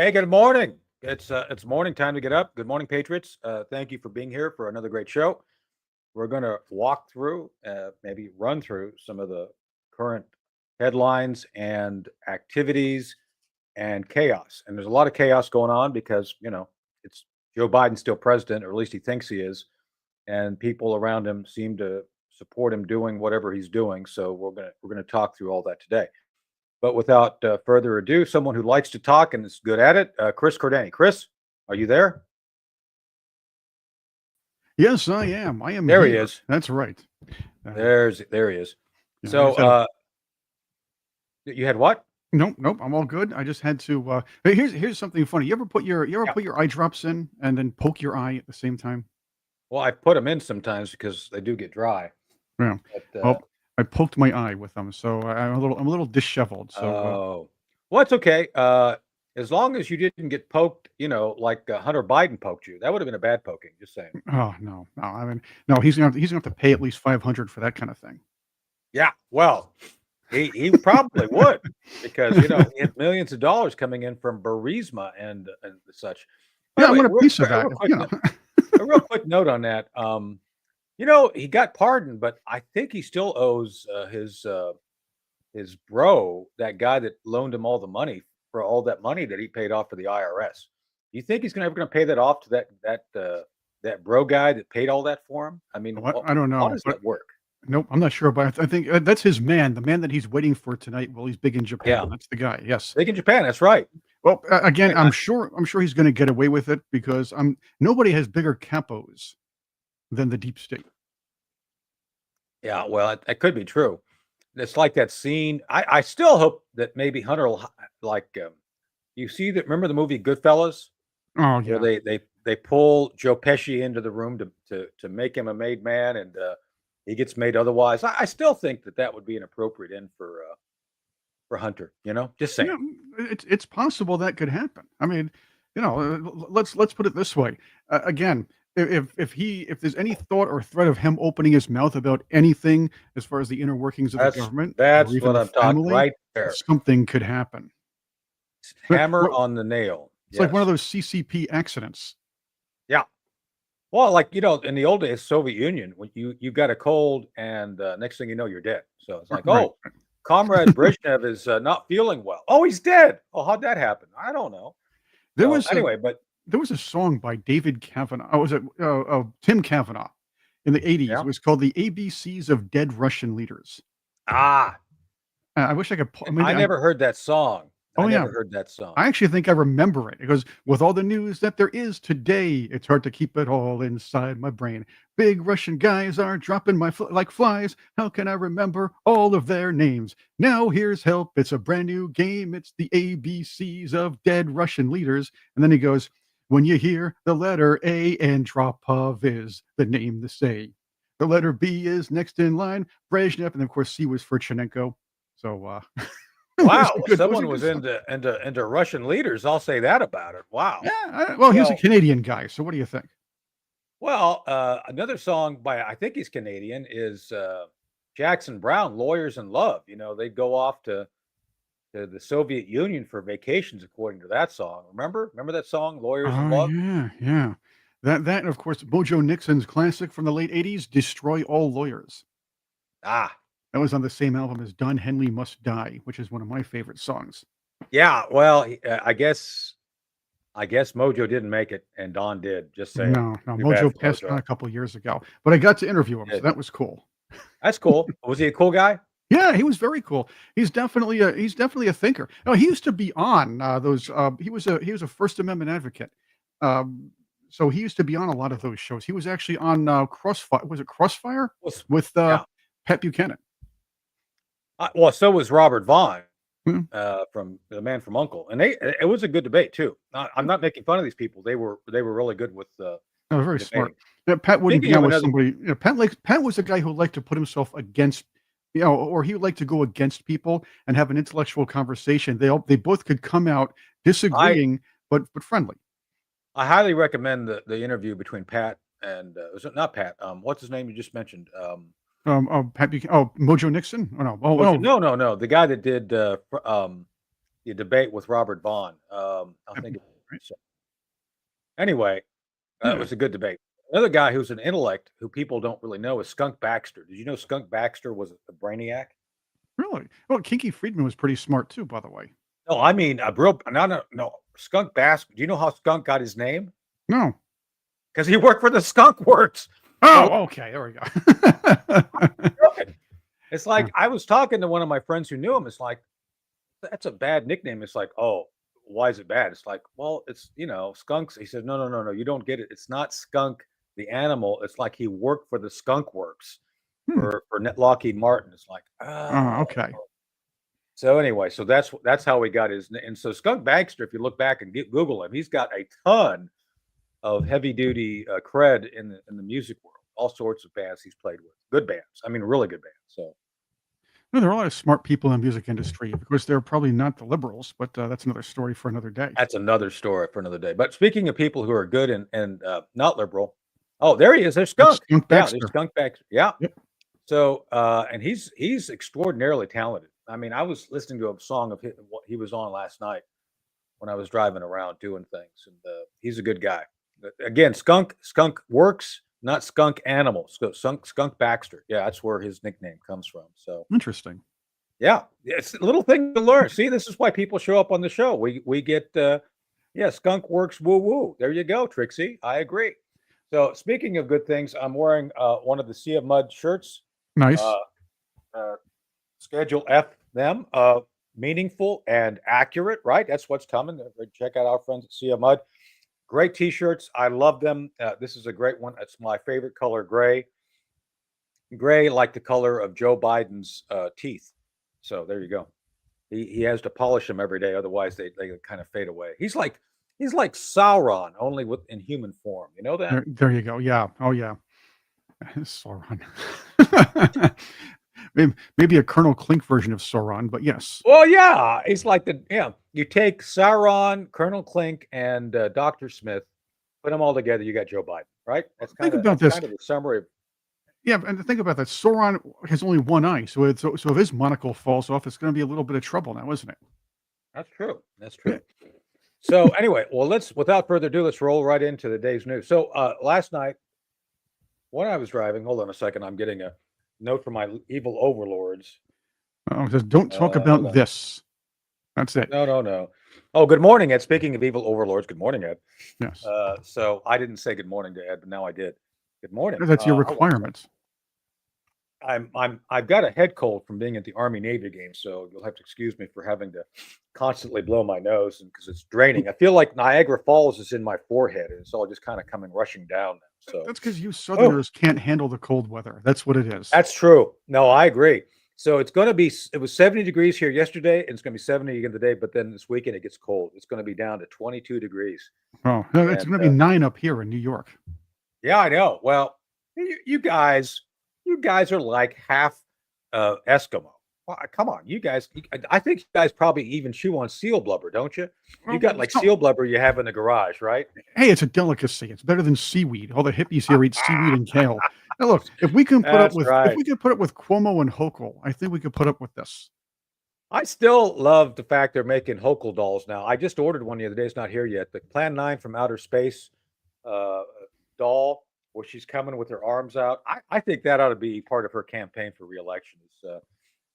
Hey, good morning. It's morning time to get up. Good morning, Patriots. Thank you for being here for another great show. We're going to walk through, maybe run through some of the current headlines and activities and chaos. And there's a lot of chaos going on because it's Joe Biden still president, or at least he thinks he is, and people around him seem to support him doing whatever he's doing. So we're gonna talk through all that today. But without further ado, someone who likes to talk and is good at it, Chris Cordani. Chris, are you there? Yes, I am. I am There he here. is. That's right. There he is. Yeah, So you had what? nope. I'm all good. I just had to. Hey, here's something funny. You ever Yeah. put your eye drops in and then poke your eye at the same time? Well, I put them in sometimes because they do get dry. Yeah. But Well, I poked my eye with them, so I'm a little disheveled. So oh, well, it's okay. As long as you didn't get poked, like Hunter Biden poked you, that would have been a bad poking. Just saying. oh no. I mean, no. He's gonna have to pay at least 500 for that kind of thing. Yeah. Well, he probably would because he had millions of dollars coming in from Burisma and such. By Yeah, the I way, want a piece of that. a real quick note on that. He got pardoned, but I think he still owes his bro, that guy that loaned him all the money for all that money that he paid off to the IRS. Do you think he's ever going to pay that off to that bro guy that paid all that for him? I mean, What? I don't how know, does but that work? nope. I'm not sure, but I think that's his man. The man that he's waiting for tonight. Well, he's big in Yeah, Japan. That's the guy. Yes. big in Japan. That's right. Well, again, Hey, I'm sure he's going to get away with it because nobody has bigger capos than the deep state. yeah, well, that could be true. It's like that scene. I still hope that maybe Hunter will like. You see that? Remember the movie Goodfellas, Oh where yeah, they pull Joe Pesci into the room to make him a made man, and he gets made otherwise. I still think that would be an appropriate end for Hunter. Just saying. yeah. It's possible that could happen. I mean, let's put it this way. Again, if there's any thought or threat of him opening his mouth about anything as far as the inner workings of the That's government or that's even what the I'm talking family, right there. something could happen. Hammer Well, on the nail. it's like one of Yes. those CCP accidents. Yeah. Well, like in the old days, Soviet Union, when you got a cold, and next thing you know, you're dead. So it's like, Right. oh, Comrade Brezhnev is not feeling well. Oh, he's dead. Oh, how'd that happen? I don't know. There So was a anyway, but There was a song by David Kavanaugh. Oh, was it Tim Kavanaugh in the '80s? It yeah. was called "The ABCs of Dead Russian Leaders." Ah, I wish I could. I Maybe I. never heard that song. I Oh yeah, never heard that song. I actually think I remember it. It goes, "With all the news that there is today, it's hard to keep it all inside my brain. Big Russian guys are dropping like flies. How can I remember all of their names? Now here's help. It's a brand new game. It's the ABCs of dead Russian leaders." And then he goes, "When you hear the letter A, Andropov is the name to say. The letter B is next in line, Brezhnev, and of course C was for Chenenko." So Wow, it was a someone good was song. into Russian leaders. I'll say that about it. Wow. Yeah, well, he's a Well, Canadian guy, so what do you think? another song by, I think he's Canadian, is Jackson Brown, "Lawyers in Love." They'd go off to the Soviet Union for vacations, according to that song. Remember that song, "Lawyers in Oh, Love"? yeah, yeah. That and of course, Mojo Nixon's classic from the late '80s, "Destroy All Lawyers." Ah, That was on the same album as "Don Henley Must Die," which is one of my favorite songs. yeah. Well, I guess Mojo didn't make it, and Don did. Just saying. No, no, Too bad Mojo for passed on Mojo. a couple years ago, but I got to interview him, He so did. that was cool. That's cool. Was he a cool guy? Yeah, he was very cool. He's definitely a thinker. No, he used to be on, those, he was a First Amendment advocate. Um, so he used to be on a lot of those shows. He was actually on, Crossfire was it Crossfire? Was With, Yeah. Pat Buchanan. Well, so was Robert Vaughn, Hmm. from The Man from Uncle, and it was a good debate too. I'm not making fun of these people. They were really good with Oh, very smart. debating. Yeah, Pat wouldn't be Speaking of on with another, somebody. Pat was a guy who liked to put himself against, or he would like to go against people and have an intellectual conversation. They both could come out I disagreeing, but friendly. I highly recommend the interview between Pat and was it not Pat? What's his name you just mentioned? Pat Buchanan, oh, Mojo Nixon. Oh no, oh, Mojo, oh, no, no, no, the guy that did the debate with Robert Vaughn. I think. Right? So. Anyway, it Yeah. was a good debate. Another guy who's an intellect who people don't really know is Skunk Baxter. Did you know Skunk Baxter was a brainiac? Really? Well, Kinky Friedman was pretty smart too, by the way. No, I mean a real no. Skunk Baxter. Do you know how Skunk got his name? No. Because he worked for the Skunk Works. Oh, okay. There we go. It's like I was talking to one of my friends who knew him. It's like, that's a bad nickname. It's like, oh, why is it bad? It's like, well, it's, skunks. He said, no, you don't get it. It's not Skunk the animal. It's like he worked for the Skunk Works for Lockheed Martin. It's like, Oh, okay. So anyway, so that's how we got his name. And so Skunk Baxter, if you look back and Google him, he's got a ton of heavy duty cred in the music world. All sorts of bands he's played with, good bands. I mean, really good bands. So. No, there are a lot of smart people in the music industry. Of course, they're probably not the liberals, but that's another story for another day. That's another story for another day. But speaking of people who are good and not liberal, oh, there he is. There's Skunk. Skunk Baxter. Yeah, there's Skunk Baxter. Yeah. Yep. So and he's extraordinarily talented. I mean, I was listening to a song of his, what he was on last night when I was driving around doing things, and he's a good guy. But again, Skunk Works, not Skunk Animal. Skunk Baxter. Yeah, that's where his nickname comes from. So interesting. Yeah, it's a little thing to learn. See, this is why people show up on the show. We get Skunk Works woo woo. There you go, Trixie. I agree. So speaking of good things, I'm wearing one of the Sea of Mud shirts. Nice. Schedule F them. Meaningful and accurate, right? That's what's coming. Check out our friends at Sea of Mud. Great t-shirts. I love them. This is a great one. It's my favorite color, gray. Gray, like the color of Joe Biden's teeth. So there you go. He has to polish them every day, otherwise they kind of fade away. He's like Sauron, only in human form. You know that? There you go. Yeah. Oh yeah. Sauron. maybe a Colonel Klink version of Sauron, but yes. Well, yeah, he's like you take Sauron, Colonel Klink, and Dr. Smith, put them all together, you got Joe Biden, right? That's kind of the summary of. Yeah, and think about that. Sauron has only one eye, so if his monocle falls off, it's going to be a little bit of trouble now, isn't it? That's true. That's true. Yeah. So anyway, well, without further ado, let's roll right into the day's news. So last night, when I was driving, hold on a second, I'm getting a note from my evil overlords. Oh, it says, don't talk about this. That's it. No. Oh, good morning, Ed. Speaking of evil overlords, good morning, Ed. Yes. So I didn't say good morning to Ed, but now I did. Good morning. That's your requirement. I've got a head cold from being at the Army Navy game, so you'll have to excuse me for having to constantly blow my nose, and because it's draining. I feel like Niagara Falls is in my forehead, and it's all just kind of coming rushing down. So that's because you Southerners can't handle the cold weather. That's what it is. That's true. No, I agree. So it's going to be. It was 70 degrees here yesterday, and it's going to be 70 again today. But then this weekend it gets cold. It's going to be down to 22 degrees. Oh, it's going to be 9 up here in New York. Yeah, I know. Well, you guys are like half Eskimo. Well, come on, you guys. I think you guys probably even chew on seal blubber, don't you? You got like seal blubber you have in the garage, right? Hey, it's a delicacy. It's better than seaweed. All the hippies here eat seaweed and kale. Now look, if we can put up with Cuomo and Hochul, I think we could put up with this. I still love the fact they're making Hochul dolls now. I just ordered one the other day. It's not here yet. The Plan 9 from Outer Space doll, where she's coming with her arms out. I think that ought to be part of her campaign for re-election.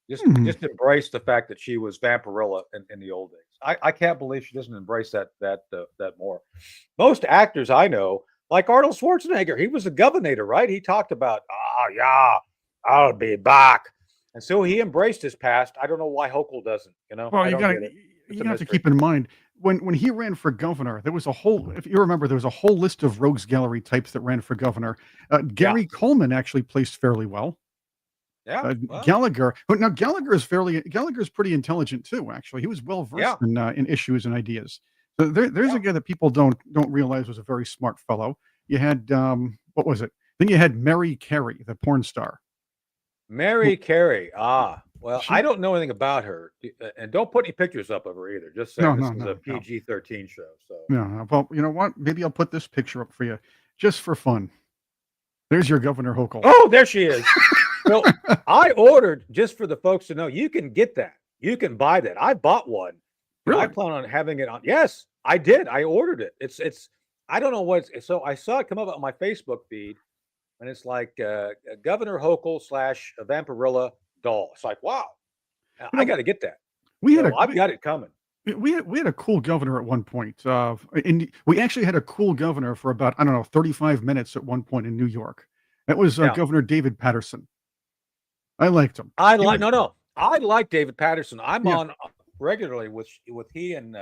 Just embrace the fact that she was Vampirilla in the old days. I can't believe she doesn't embrace that more. Most actors I know, like Arnold Schwarzenegger, he was a governor, right? He talked about, I'll be back. And so he embraced his past. I don't know why Hochul doesn't, Well, you have to keep in mind, when he ran for governor, there was if you remember, there was a whole list of rogues gallery types that ran for governor. Gary Coleman actually placed fairly well. Yeah, Gallagher. But now Gallagher's pretty intelligent too. Actually, he was well versed in issues and ideas. So there's a guy that people don't realize was a very smart fellow. You had what was it? Then you had Mary Carey, the porn star. Mary Carey. Well, I don't know anything about her, and don't put any pictures up of her either. Just saying, this is a PG-13 show. So yeah. Well, you know what? Maybe I'll put this picture up for you, just for fun. There's your Governor Hochul. Oh, there she is. Well, I ordered, just for the folks to know, you can get that. You can buy that. I bought one Really? I plan on having it on. Yes, I did. I ordered it. It's. I don't know what. So I saw it come up on my Facebook feed, and it's like Governor Hochul / a Vampirilla doll. It's like, wow, You I know, got to get that. we had So a I've got it coming. we had a cool governor at one point. We actually had a cool governor for about, I don't know, 35 minutes at one point in New York. That was Yeah, Governor David Patterson. I liked him. I He like. was, No. I like David Patterson. I'm yeah, on regularly with he and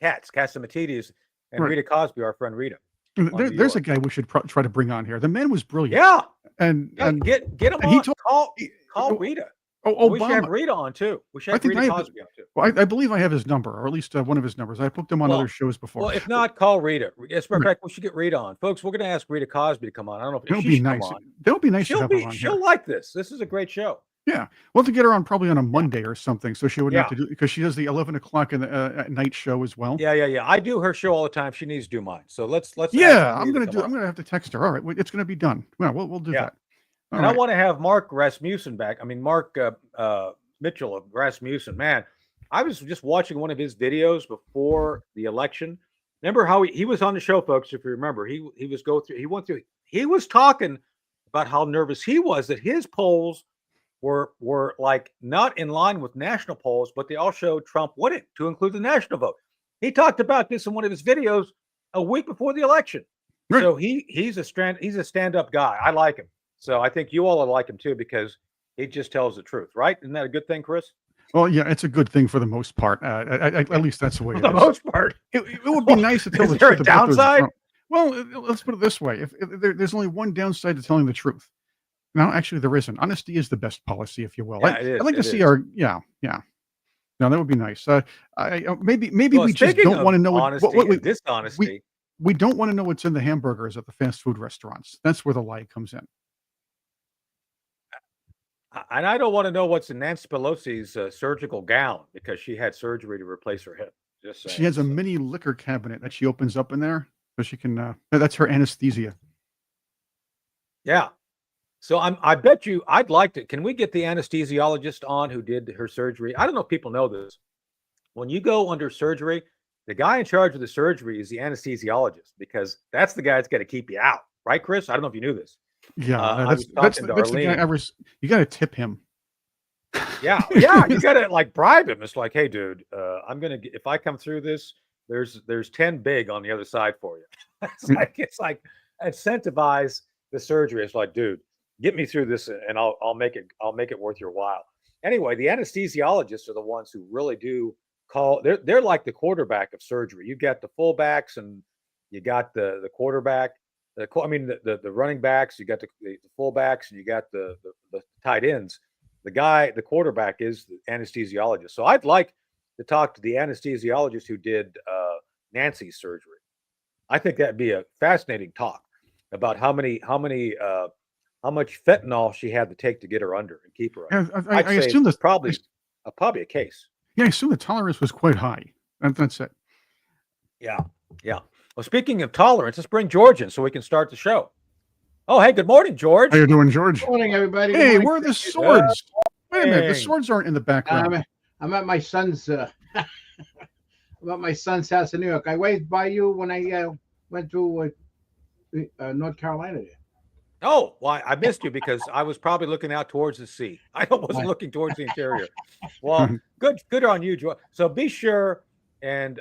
Catsimatidis and right. Rita Cosby, our friend Rita, on New There's a York. guy we should try to bring on here. The man was brilliant, Yeah, and yeah. Get him he on. told Call oh, Rita. We should Obama. have Rita on too. We should I have think Rita I have. Cosby on too. Well, I believe I have his number, or at least one of his numbers. I booked him on other Well, shows before. well, if not, call Rita. As a matter of Right. fact, we should get Rita on, folks. We're going to ask Rita Cosby to come on. I don't know That if would she be should come nice. on. That would be nice to have her on She'll here. like this. This is a great show. Yeah, we'll have to get her on probably on a Yeah, Monday or something, so she wouldn't have yeah, to do, because she does the 11 o'clock in the at night show as well. yeah. I do her show all the time. She needs to do mine. So let's ask Yeah, Rita to come on. I'm gonna have to text her. All right, it's gonna be done. Well, we'll do Yeah, that. All and I right. want to have Mark Rasmussen back. I mean, Mark Mitchell of Rasmussen. Man, I was just watching one of his videos before the election. Remember how he was on the show, folks? If you remember, he was talking about how nervous he was that his polls were like not in line with national polls, but they all showed Trump winning, to include the national vote. He talked about this in one of his videos a week before the election. Right. So he's a stand-up guy. I like him. So I think you all will like him too, because he just tells the truth, right? Isn't that a good thing, Chris? Well, yeah, it's a good thing for the most part. At least that's the way For it the is. most part. It would be nice to tell Is the there a truth about those. downside? Well, let's put it this way: if there's only one downside to telling the truth. No, actually, there isn't. Honesty is the best policy, if you will. Yeah, it is. I'd like to It see is. yeah. No, that would be nice. Maybe Well, we just speaking don't of want to know honesty and dishonesty, we don't want to know what's in the hamburgers at the fast food restaurants. That's where the lie comes in. and I don't want to know what's in Nancy Pelosi's surgical gown, because she had surgery to replace her hip. Just saying. She has a So, mini liquor cabinet that she opens up in there, so she can. That's her anesthesia. yeah. So I bet you I'd like to. Can we get the anesthesiologist on who did her surgery? I don't know if people know this. When you go under surgery, the guy in charge of the surgery is the anesthesiologist, because that's the guy that's got to keep you out, right, Chris? I don't know if you knew this. Yeah, I was talking to that's the guy. Arlene. You got to tip him. Yeah, you got to like bribe him. It's like, hey, dude, I'm gonna if I come through this, there's 10 big on the other side for you. it's like incentivize the surgery. It's like, dude, get me through this, and I'll make it worth your while. Anyway, the anesthesiologists are the ones who really do call. They're like the quarterback of surgery. You got the fullbacks, and you got the quarterback. The running backs. You got the fullbacks, and you got the tight ends. The quarterback is the anesthesiologist. So I'd like to talk to the anesthesiologist who did Nancy's surgery. I think that'd be a fascinating talk about how much fentanyl she had to take to get her under and keep her under. I I'd say assume it's probably a case. Yeah, I assume the tolerance was quite high. That's it. Yeah. Well, speaking of tolerance, let's bring George in so we can start the show. Oh, hey, good morning, George. How you doing, George? Good morning, everybody. Good Hey, morning. where are the swords? Wait a minute, the Morning. swords aren't in the background. I'm at my son's. I'm at my son's house in New York. I waved by you when I went to North Carolina. There. Oh, well, I missed you because I was probably looking out towards the sea. I wasn't looking towards the interior. Well, good on you, George. So be sure, and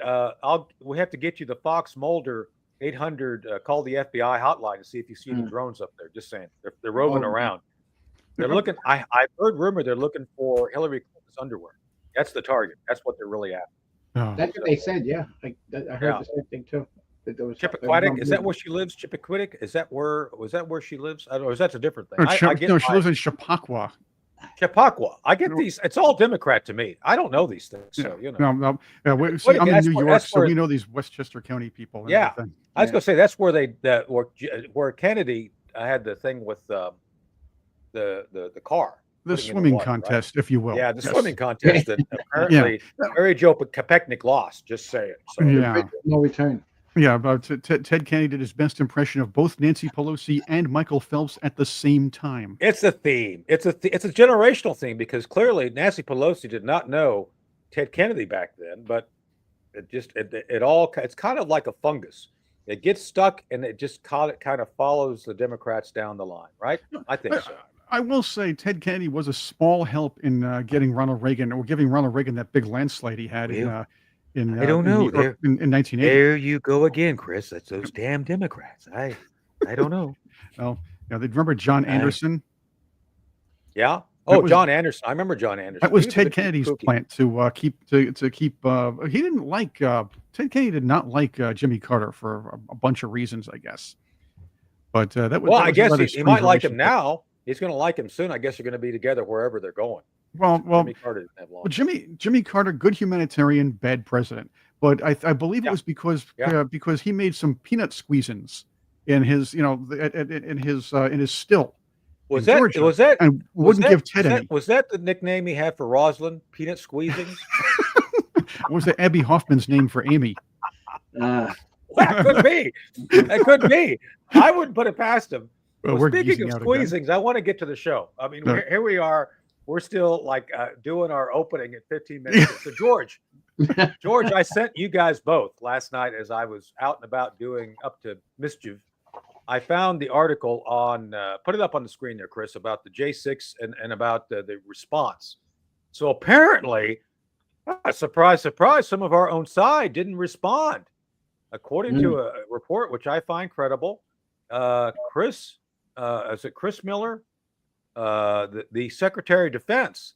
we have to get you the Fox Mulder 800. Call the FBI hotline to see if you see the drones up there. Just saying, they're roving around. They're looking. I've heard rumor they're looking for Hillary Clinton's underwear. That's the target. That's what they're really at. Oh. That's what they said. Yeah, I heard the same thing too. That there was Chippequiddick, is that where she lives? Chippequiddick, was that where she lives? I don't know. Is that a different thing? No, she lives in Chappaqua. Chappaqua. I get these. It's all Democrat to me. I don't know these things, so you know. No. See, I'm in New York, so where, we know these Westchester County people. And yeah, everything. I was gonna say that's where where Kennedy had the thing with the car. The swimming contest, if you will. Yeah, the swimming contest that apparently Mary Jo Kopechnik lost. Just say it. So. Yeah. No return. Yeah, but Ted Kennedy did his best impression of both Nancy Pelosi and Michael Phelps at the same time. It's a theme. It's a generational theme, because clearly Nancy Pelosi did not know Ted Kennedy back then, but it's kind of like a fungus. It gets stuck and it just kind of follows the Democrats down the line, right? I think so. I will say Ted Kennedy was a small help in getting Ronald Reagan, or giving Ronald Reagan that big landslide he had Well, in I don't in know. New York in 1980. There you go again, Chris. That's those damn Democrats. I don't know. Well, they remember John Anderson. Yeah. That Oh, was- John Anderson. I remember John Anderson. That was He a Ted bit Kennedy's kooky. plant to keep. He didn't like Ted Kennedy did not like Jimmy Carter for a bunch of reasons, I guess. But that was. Well, that I was a guess rather he strange might like him relationship. now. He's going to like him soon. I guess they're going to be together wherever they're going. Well, Jimmy Carter didn't have long. Well, Jimmy Carter, good humanitarian, bad president. But I believe it Yeah. was because Yeah. because he made some peanut squeezins in his in his still. Was in that Georgia, was that and was wouldn't that, give Ted was any. that was that the nickname he had for Rosalind? Peanut squeezings? Was that Abby Hoffman's name for Amy? Uh, That could be. That could be. I wouldn't put it past him. Well, Well, we're speaking geezing of out again. squeezings, I want to get to the show. I mean, No. here we are. We're still like doing our opening at 15 minutes. So, George, I sent you guys both last night as I was out and about doing Up to Mischief. I found the article on, put it up on the screen there, Chris, about the J6 and about the response. So apparently, surprise, surprise, some of our own side didn't respond. According to a report, which I find credible, Chris, is it Chris Miller, the Secretary of Defense,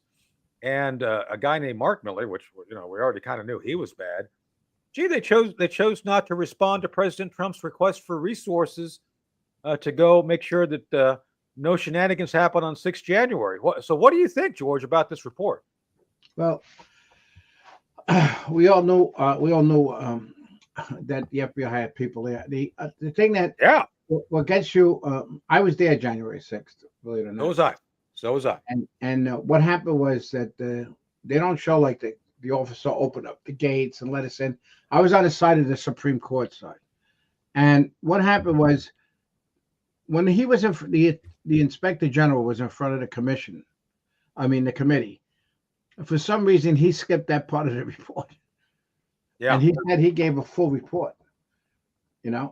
and a guy named Mark Miller, which we already kind of knew he was bad. Gee, they chose not to respond to President Trump's request for resources to go make sure that no shenanigans happen on 6th January. So what do you think, George, about this report? well, we all know that the FBI had people there. The thing that Yeah, what gets you, I was there January 6th, believe it or so not. was I. So was I. And what happened was that they don't show like the officer opened up the gates and let us in. I was on the side of the Supreme Court side, and what happened was when he was in the Inspector General was in front of the the committee. For some reason, he skipped that part of the report, Yeah, and he said he gave a full report. And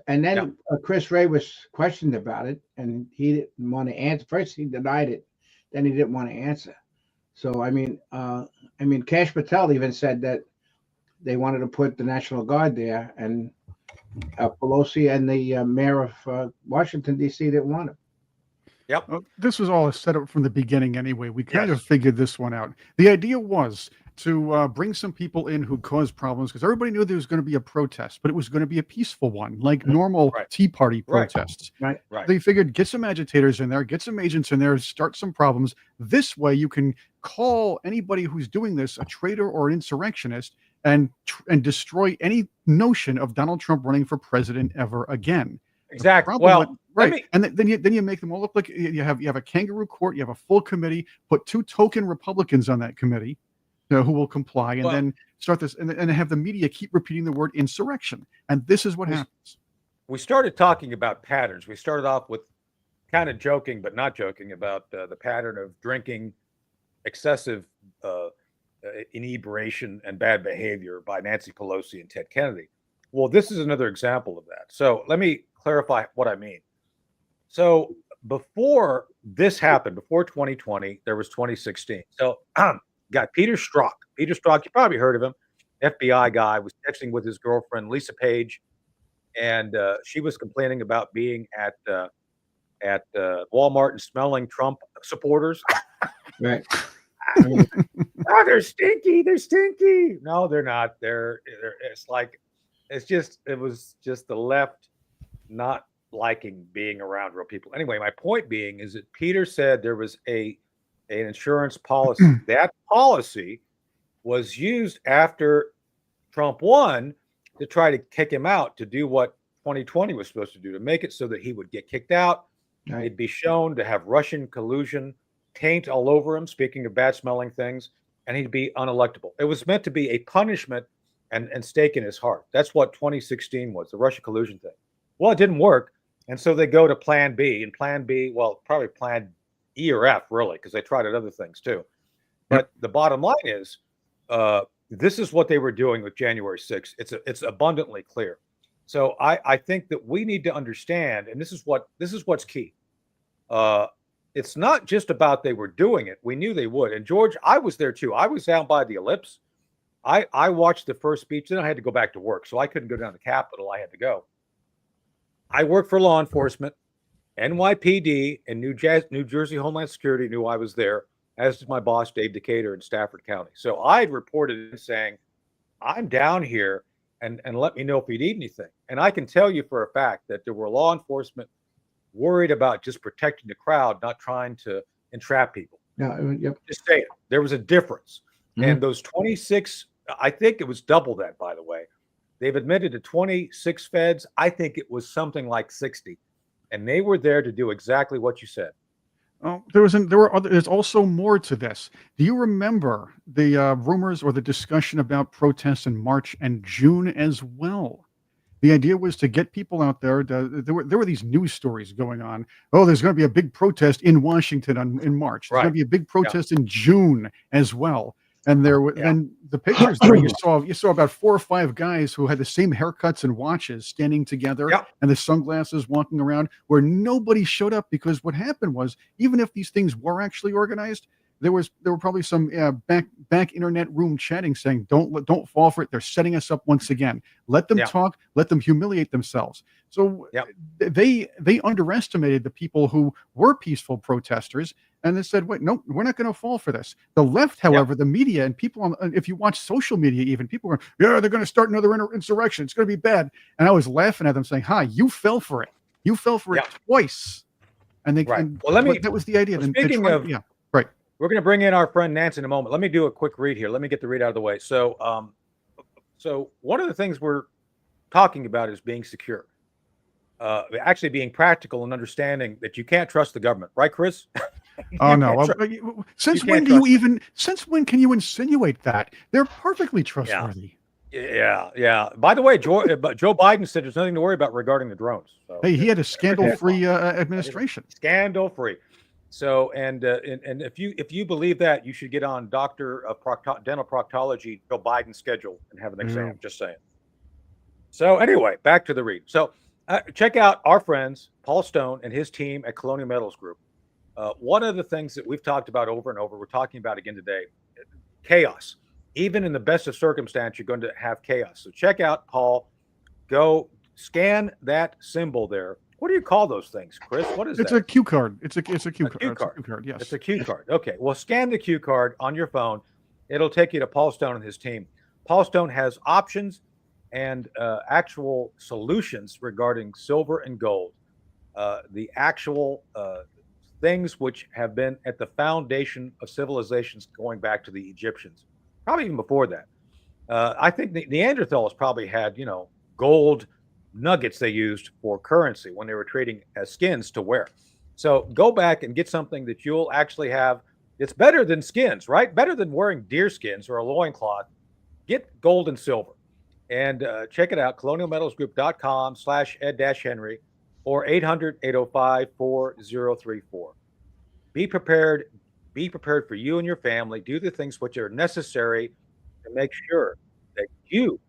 then Chris Wray was questioned about it, and he didn't want to answer. First, he denied it, then he didn't want to answer. So I mean, Kash Patel even said that they wanted to put the National Guard there, and Pelosi and the mayor of Washington D.C. didn't want it. Well, this was all a setup from the beginning anyway. We kind of Yes. figured this one out. The idea was to bring some people in who caused problems, because everybody knew there was going to be a protest, but it was going to be a peaceful one, like normal Right. Tea Party Right. protests. Right. Right. They figured get some agitators in there, get some agents in there, start some problems. This way you can call anybody who's doing this a traitor or an insurrectionist and destroy any notion of Donald Trump running for president ever again. Exactly. Problem Well, with- right, and then you make them all look like you have a kangaroo court, you have a full committee, put 2 token Republicans on that committee, who will comply, and Well- then start this, and have the media keep repeating the word insurrection, and this is what happens. we started talking about patterns. We started off with kind of joking, but not joking about the pattern of drinking, excessive inebriation, and bad behavior by Nancy Pelosi and Ted Kennedy. Well, this is another example of that. So let me clarify what I mean. So before this happened, before 2020, there was 2016. So got Peter Strzok. Peter Strzok, you probably heard of him. FBI guy, was texting with his girlfriend, Lisa Page, and she was complaining about being at Walmart and smelling Trump supporters. Right. Oh, they're stinky. They're stinky. No, they're not. They're it was just the left not liking being around real people. Anyway, my point being is that Peter said there was an insurance policy. That policy was used after Trump won to try to kick him out, to do what 2020 was supposed to do, to make it so that he would get kicked out. Right. It'd be shown to have Russian collusion, taint all over him, speaking of bad smelling things, and he'd be unelectable. It was meant to be a punishment and stake in his heart. That's what 2016 was, the Russia collusion thing. Well, it didn't work. And so they go to plan B, and plan B, well, probably plan E or F, really, because they tried at other things too. But the bottom line is this is what they were doing with January 6th. It's abundantly clear. So I think that we need to understand, and this is what's key. It's not just about they were doing it. We knew they would. And George, I was there too. I was down by the ellipse. I watched the first speech, then I had to go back to work. So I couldn't go down to the Capitol. I had to go. I worked for law enforcement. NYPD and New Jersey Homeland Security knew I was there, as did my boss, Dave Decatur in Stafford County. So I had reported saying, I'm down here and let me know if you need anything. And I can tell you for a fact that there were law enforcement worried about just protecting the crowd, not trying to entrap people. Yeah, yep. Just saying, there was a difference. And those 26, I think it was double that, by the way. They've admitted to 26 feds. I think it was something like 60. And they were there to do exactly what you said. Oh, there's also more to this. Do you remember the rumors or the discussion about protests in March and June as well? The idea was to get people out there. There were these news stories going on. Oh, there's going to be a big protest in Washington in March. There's going to be a big protest in June as well. And and the pictures there, you saw about 4 or 5 guys who had the same haircuts and watches standing together and the sunglasses walking around, where nobody showed up, because what happened was, even if these things were actually organized, there were probably some back internet room chatting saying, don't fall for it. They're setting us up once again. Let them talk. Let them humiliate themselves. So they underestimated the people who were peaceful protesters, and they said, wait, no, we're not going to fall for this. The left, however, the media and people if you watch social media, even people are, they're going to start another insurrection. It's going to be bad. And I was laughing at them saying, hi, you fell for it. You fell for it twice. And they, that was the idea. Well, speaking of, we're going to bring in our friend Nancy in a moment. Let me do a quick read here. Let me get the read out of the way. So, so one of the things we're talking about is being secure, actually being practical and understanding that you can't trust the government, right, Chris? Oh no! Since when can you insinuate that? They're perfectly trustworthy. Yeah. By the way, Joe Biden said there's nothing to worry about regarding the drones. So, hey, he had a scandal-free administration. Scandal-free. So, and if you believe that, you should get on Doctor of Dental Proctology Joe Biden's schedule and have an exam. Just saying. So anyway, back to the read. So check out our friends Paul Stone and his team at Colonial Metals Group. One of the things that we've talked about over and over, we're talking about again today, chaos. Even in the best of circumstance, you're going to have chaos. So check out Paul. Go scan that symbol there. What do you call those things, Chris? What is that? It's a cue card. It's a cue card. Cue card. Yes. It's a cue card. Okay. Well, scan the cue card on your phone. It'll take you to Paul Stone and his team. Paul Stone has options and actual solutions regarding silver and gold. The actual things which have been at the foundation of civilizations going back to the Egyptians, probably even before that. I think the Neanderthals probably had, gold nuggets they used for currency when they were trading as skins to wear. So go back and get something that you'll actually have. It's better than skins, right? Better than wearing deer skins or a loincloth. Get gold and silver. And check it out, colonialmetalsgroup.com/Ed-Henry or 800-805-4034. Be prepared. Be prepared for you and your family. Do the things which are necessary to make sure that you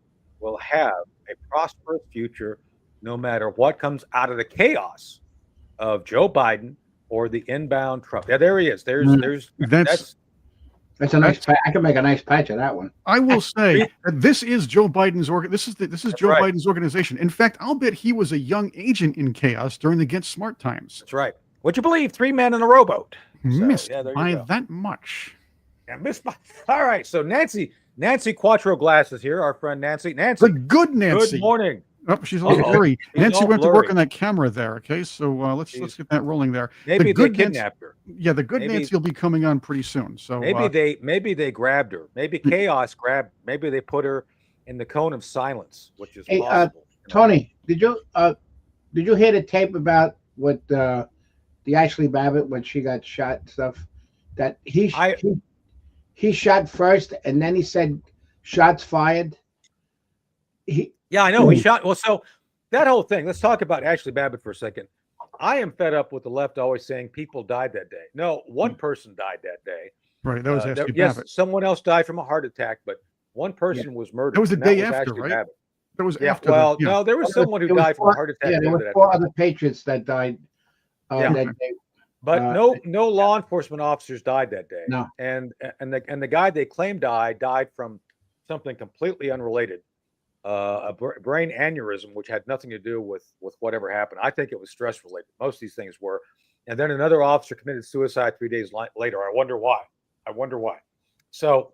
will have a prosperous future no matter what comes out of the chaos of Joe Biden or the inbound Trump. Yeah, there he is. That's a nice. I can make a nice patch of that one. I will say that this is Joe Biden's Biden's organization. In fact, I'll bet he was a young agent in chaos during the Get Smart times. That's right. Would you believe 3 men in a rowboat? Missed by that much. Yeah, missed by. All right. So Nancy Quatro Glass is here. Our friend Nancy. Nancy. The good Nancy. Good morning. Oh, she's all blurry. Nancy went to work on that camera there. Okay, so let's get that rolling there. Maybe they kidnapped her. Yeah, the good Nancy will be coming on pretty soon. So maybe they grabbed her. Maybe chaos grabbed. Maybe they put her in the cone of silence, which is possible. Tony, did you hear the tape about what the Ashley Babbitt when she got shot and stuff? That he shot first and then he said shots fired. Yeah, I know. He shot. Well, so that whole thing, let's talk about Ashley Babbitt for a second. I am fed up with the left always saying people died that day. No, one person died that day. Right. That was Yes, Ashley Babbitt. someone else died from a heart attack, but one person was murdered. That was the and day after, Ashley right? Babbitt. That was Yeah, after. well, no, there was someone who There was died from a four- heart attack. Yeah, there later were that 4 day. other Patriots that died Yeah. that day. But Uh, no law enforcement officers died that day. No. And the guy they claimed died from something completely unrelated, a brain aneurysm, which had nothing to do with whatever happened. I think it was stress related. Most of these things were. And then another officer committed suicide 3 days later. I wonder why. So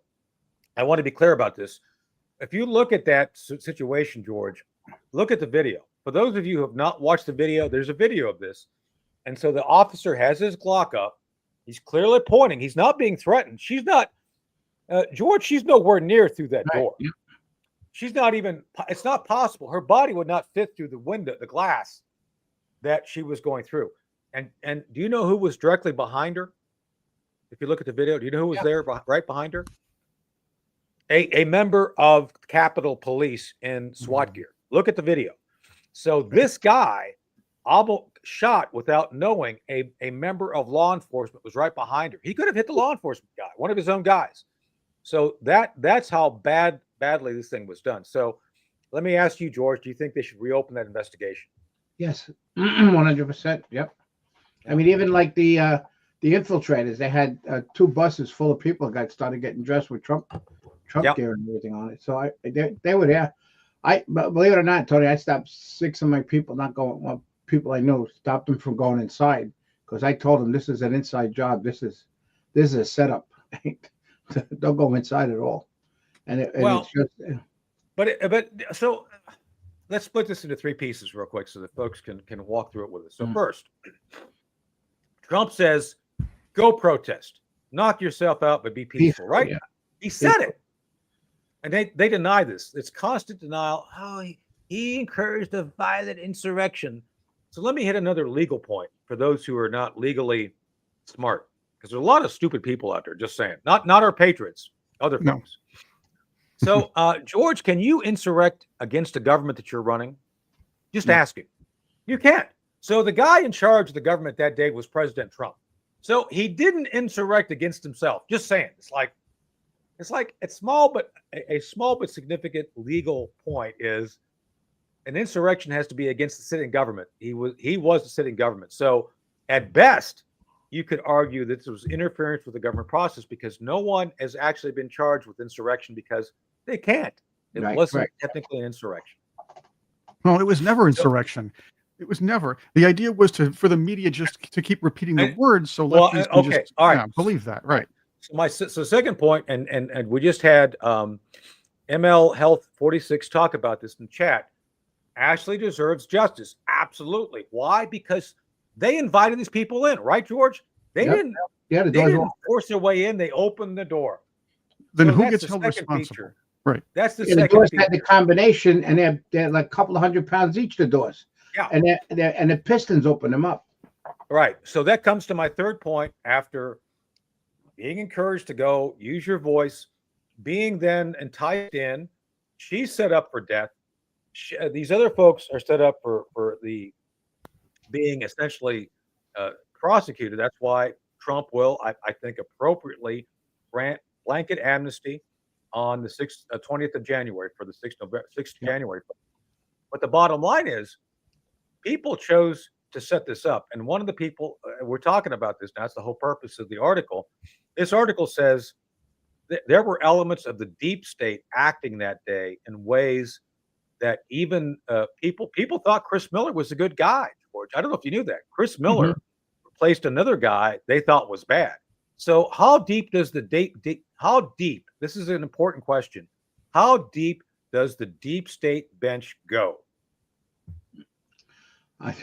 I want to be clear about this. If you look at that situation, George, look at the video. For those of you who have not watched the video, there's a video of this. And so the officer has his Glock up. He's clearly pointing. He's not being threatened. She's not, George, she's nowhere near through that door. Yeah. She's not even, it's not possible. Her body would not fit through the window, the glass that she was going through. And do you know who was directly behind her? If you look at the video, do you know who was there right behind her? A member of Capitol Police in SWAT gear. Look at the video. So this guy shot without knowing a member of law enforcement was right behind her. He could have hit the law enforcement guy, one of his own guys. So that's how badly this thing was done. So let me ask you, George, do you think they should reopen that investigation? Yes, 100%. Yep. I mean, even like the infiltrators, they had 2 buses full of people that started getting dressed with Trump gear and everything on it. So they were there. But believe it or not, Tony, I stopped 6 of my people not going. Well, people I know stopped them from going inside because I told them this is an inside job. This is a setup. Don't go inside at all. It's just. But so let's split this into 3 pieces real quick so that folks can walk through it with us. So first, Trump says, go protest, knock yourself out, but be peaceful, right? Yeah. He said it. And they deny this. It's constant denial. Oh, he encouraged a violent insurrection. So let me hit another legal point for those who are not legally smart, because there's a lot of stupid people out there, just saying. Not our patriots, other folks. So, George, can you insurrect against the government that you're running? Just asking. You can't. So the guy in charge of the government that day was President Trump. So he didn't insurrect against himself. Just saying. It's small, but a small but significant legal point is an insurrection has to be against the sitting government. He was the sitting government. So at best, you could argue that this was interference with the government process because no one has actually been charged with insurrection because they can't. It wasn't technically an insurrection. No, it was never insurrection. It was never. The idea was for the media just to keep repeating the words. So lefties can just all right. Believe that, right? So second point, and we just had ML Health 46 talk about this in chat. Ashley deserves justice. Absolutely. Why? Because they invited these people in, right, George? They didn't force their way in. They opened the door. Then who gets held responsible? Feature. Right. That's the second. second. The doors had the combination, and they're like a couple of 100 pounds each. The doors. Yeah. And the pistons open them up. Right. So that comes to my third point. After being encouraged to go, use your voice, being then enticed in, she's set up for death. These other folks are set up for the being essentially prosecuted. That's why Trump will, I think, appropriately grant blanket amnesty on the 20th of January for the 6th January. But the bottom line is, people chose to set this up. And one of the people, we're talking about this now, that's the whole purpose of the article. This article says that there were elements of the deep state acting that day in ways that even people thought Chris Miller was a good guy, George. I don't know if you knew that. Chris Miller replaced another guy they thought was bad. So how deep does how deep, this is an important question, how deep does the deep state bench go? I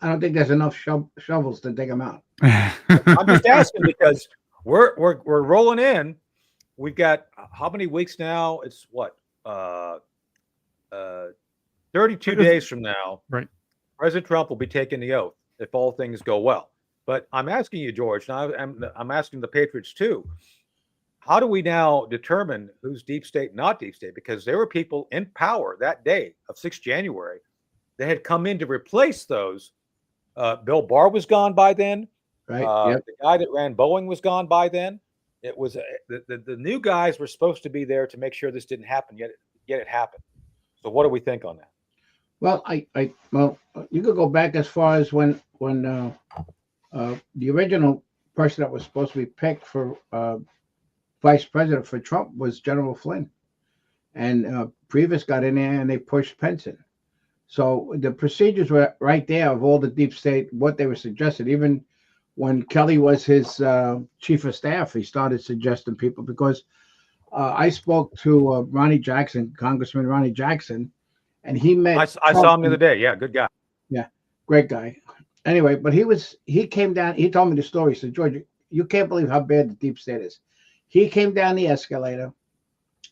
don't think there's enough shovels to dig them out. I'm just asking because we're rolling in. We've got how many weeks now? It's what 32 days from now. Right. President Trump will be taking the oath if all things go well. But I'm asking you, George, and I'm asking the Patriots too. How do we now determine who's deep state, not deep state? Because there were people in power that day of 6th January that had come in to replace those. Bill Barr was gone by then. Right. The guy that ran Boeing was gone by then. It was the new guys were supposed to be there to make sure this didn't happen, yet it happened. So what do we think on that? Well, well, you could go back as far as when the original person that was supposed to be picked for vice president for Trump was General Flynn, and Priebus got in there and they pushed Pence in. So the procedures were right there of all the deep state, what they were suggesting. Even when Kelly was his chief of staff, he started suggesting people because I spoke to Ronnie Jackson, Congressman Ronnie Jackson, and he met. I saw him the other day. Yeah, good guy. Yeah, great guy. Anyway, but he came down. He told me the story. He said, George, you can't believe how bad the deep state is. He came down the escalator,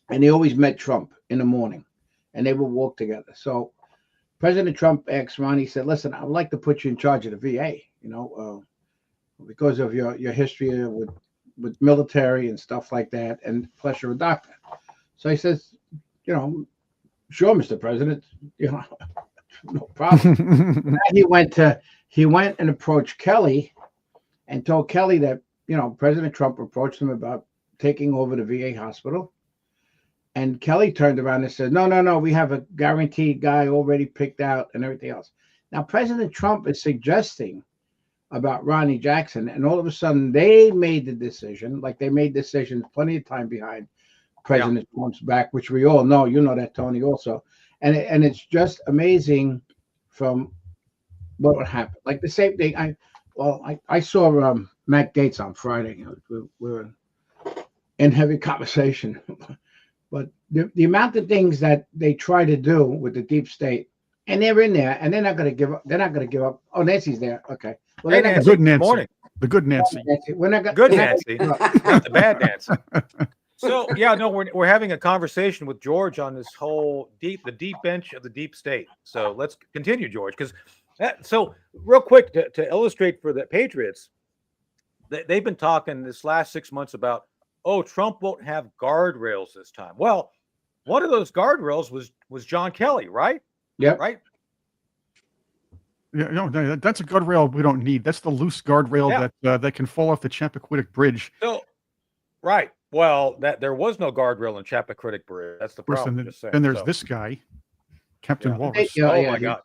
and he always met Trump in the morning, and they would walk together. So President Trump asked Ronnie, he said, listen, I'd like to put you in charge of the VA, because of your history with military and stuff like that, and plus you're a doctor. So he says, sure, Mr. President, no problem. He went and approached Kelly and told Kelly that, President Trump approached him about taking over the VA hospital. And Kelly turned around and said, no, we have a guaranteed guy already picked out and everything else. Now, President Trump is suggesting about Ronnie Jackson, and all of a sudden they made the decision, like they made decisions plenty of time behind President Trump's back, which we all know. You know that, Tony, also. And it's just amazing from what would happen. Like the same thing. I saw Matt Gaetz on Friday. We were in heavy conversation. But the amount of things that they try to do with the deep state, and they're in there, and they're not going to give up. They're not going to give up. Oh, Nancy's there. Okay. Well, hey, Nancy, good Nancy. Morning. The good Nancy. We're not gonna, good Nancy. Not the bad Nancy. So we're having a conversation with George on this whole the deep bench of the deep state. So let's continue, George, because so real quick to illustrate for the Patriots, they've been talking this last 6 months about, Trump won't have guardrails this time. Well, one of those guardrails was John Kelly, right? Yeah. Right. Yeah, no, that's a guardrail we don't need. That's the loose guardrail that can fall off the Chappaquiddick Bridge. So, right. Well, there was no guardrail in Chappaquiddick Bridge. That's the problem. Then there's this guy, Captain Walrus. Oh my God.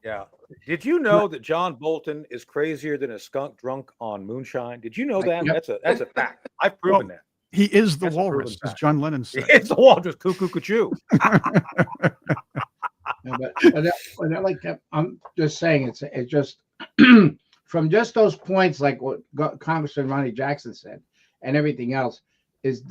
Yeah. Did you know that John Bolton is crazier than a skunk drunk on moonshine? Did you know that? Yep. That's a fact. I've proven that. He is the walrus, as John Lennon said. It's the walrus, cuckoo, cuckoo. But like that, I'm just saying it's just from just those points, like what Congressman Ronnie Jackson said, and everything else, is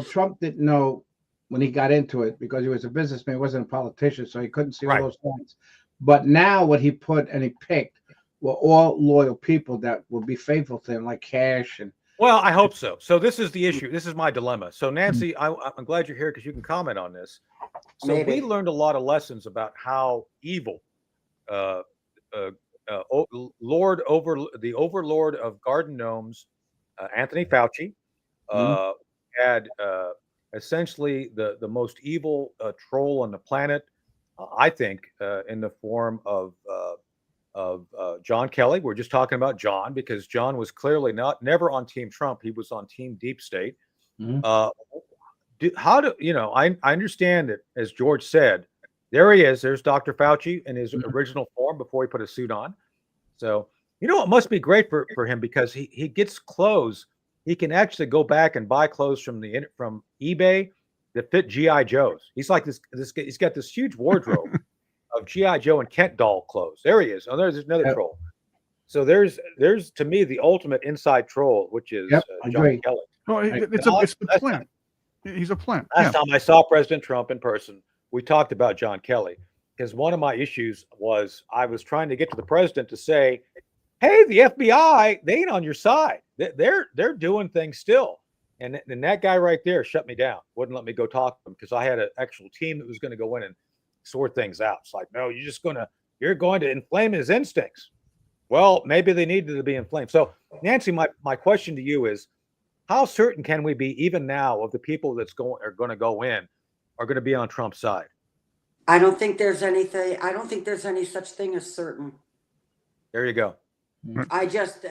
Trump didn't know when he got into it because he was a businessman, he wasn't a politician, so he couldn't see all those points. But now what he put and he picked were all loyal people that will be faithful to him, like Cash and. Well, I hope so. So this is the issue. This is my dilemma. So Nancy, I'm glad you're here because you can comment on this. So we learned a lot of lessons about how evil the overlord of garden gnomes, Anthony Fauci, had essentially the most evil troll on the planet, I think, in the form of John Kelly. We're just talking about John because John was clearly never on Team Trump. He was on Team Deep State. I understand that, as George said, there he is. There's Dr. Fauci in his original form before he put a suit on. So, it must be great for him because he gets clothes. He can actually go back and buy clothes from eBay that fit G.I. Joes. He's like this he's got this huge wardrobe of G.I. Joe and Kent doll clothes. There he is. Oh, there's another troll. So there's to me the ultimate inside troll, which is John Kelly. Well, it's the plant. He's a plant. Last time I saw President Trump in person, we talked about John Kelly because one of my issues was I was trying to get to the president to say, hey, the FBI, they ain't on your side. They're doing things still. And that guy right there shut me down. Wouldn't let me go talk to him because I had an actual team that was going to go in and sort things out. It's like, no, you're going to inflame his instincts. Well, maybe they needed to be inflamed. So Nancy, my question to you is, how certain can we be even now of the people are going to go in are going to be on Trump's side? I don't think there's anything. I don't think there's any such thing as certain. There you go. I just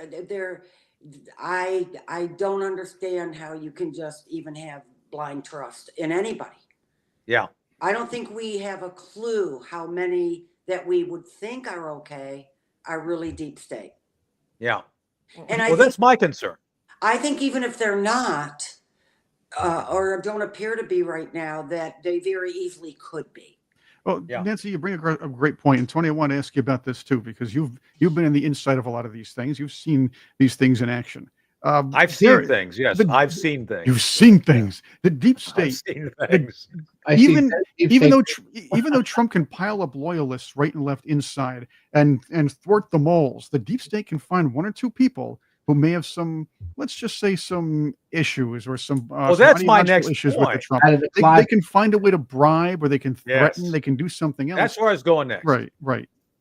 I don't understand how you can just even have blind trust in anybody. Yeah. I don't think we have a clue how many that we would think are okay are really deep state. Yeah. And Well, that's my concern. I think even if they're not, or don't appear to be right now, that they very easily could be. Well, Yeah. Nancy, you bring a great point, and Tony, I want to ask you about this too, because you've been in the inside of a lot of these things. You've seen these things in action. I've seen things. Yes, I've seen things. You've seen things. The deep I've state, seen things. even though Trump can pile up loyalists right and left inside and thwart the moles, the deep state can find one or two people who may have some, let's just say, some issues or some Well, some that's my ideological next issues with the point. Trump. Out of the They closet. can find a way to bribe, or they can threaten. Yes. They can do something else. That's where I was going next. Right.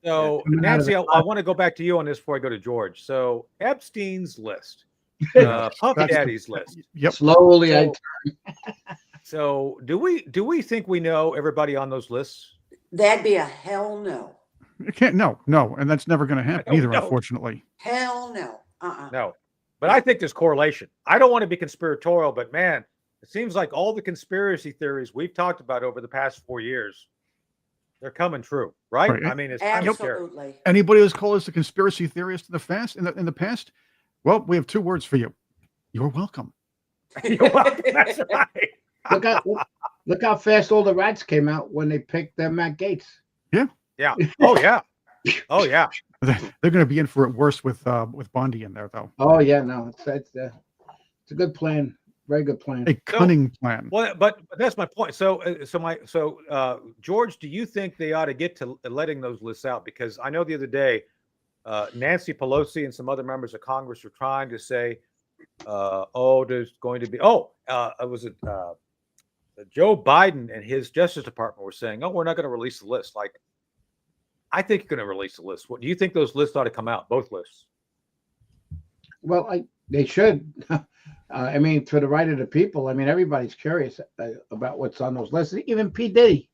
So, coming out of Nancy, the I want to go back to you on this before I go to George. So, Epstein's list, Yes, Puff that's the- Daddy's list. Yep. Slowly, So, do we think we know everybody on those lists? That'd be a hell no. It can't. No, and that's never going to happen don't either, know. unfortunately. Hell no. No. But I think there's correlation. I don't want to be conspiratorial, but man, it seems like all the conspiracy theories we've talked about over the past 4 years, they're coming true, right? Right. I mean, it's kind of scary. Absolutely. Anybody who's called us a conspiracy theorist in the past, well, we have two words for you. You're welcome. You're welcome. That's right. look how fast all the rats came out when they picked Matt Gaetz. Yeah. Oh yeah. Oh yeah. They're going to be in for it worse with Bondi in there, though. Oh yeah, no, it's a good plan, very good plan. A cunning plan. Well, but that's my point. So George, do you think they ought to get to letting those lists out? Because I know the other day, Nancy Pelosi and some other members of Congress were trying to say, there's going to be Joe Biden and his Justice Department were saying, we're not going to release the list. Like, I think you're going to release the list. What do you think those lists ought to come out? Both lists. Well, they should. I mean, for the right of the people. I mean, everybody's curious about what's on those lists. Even P. Diddy,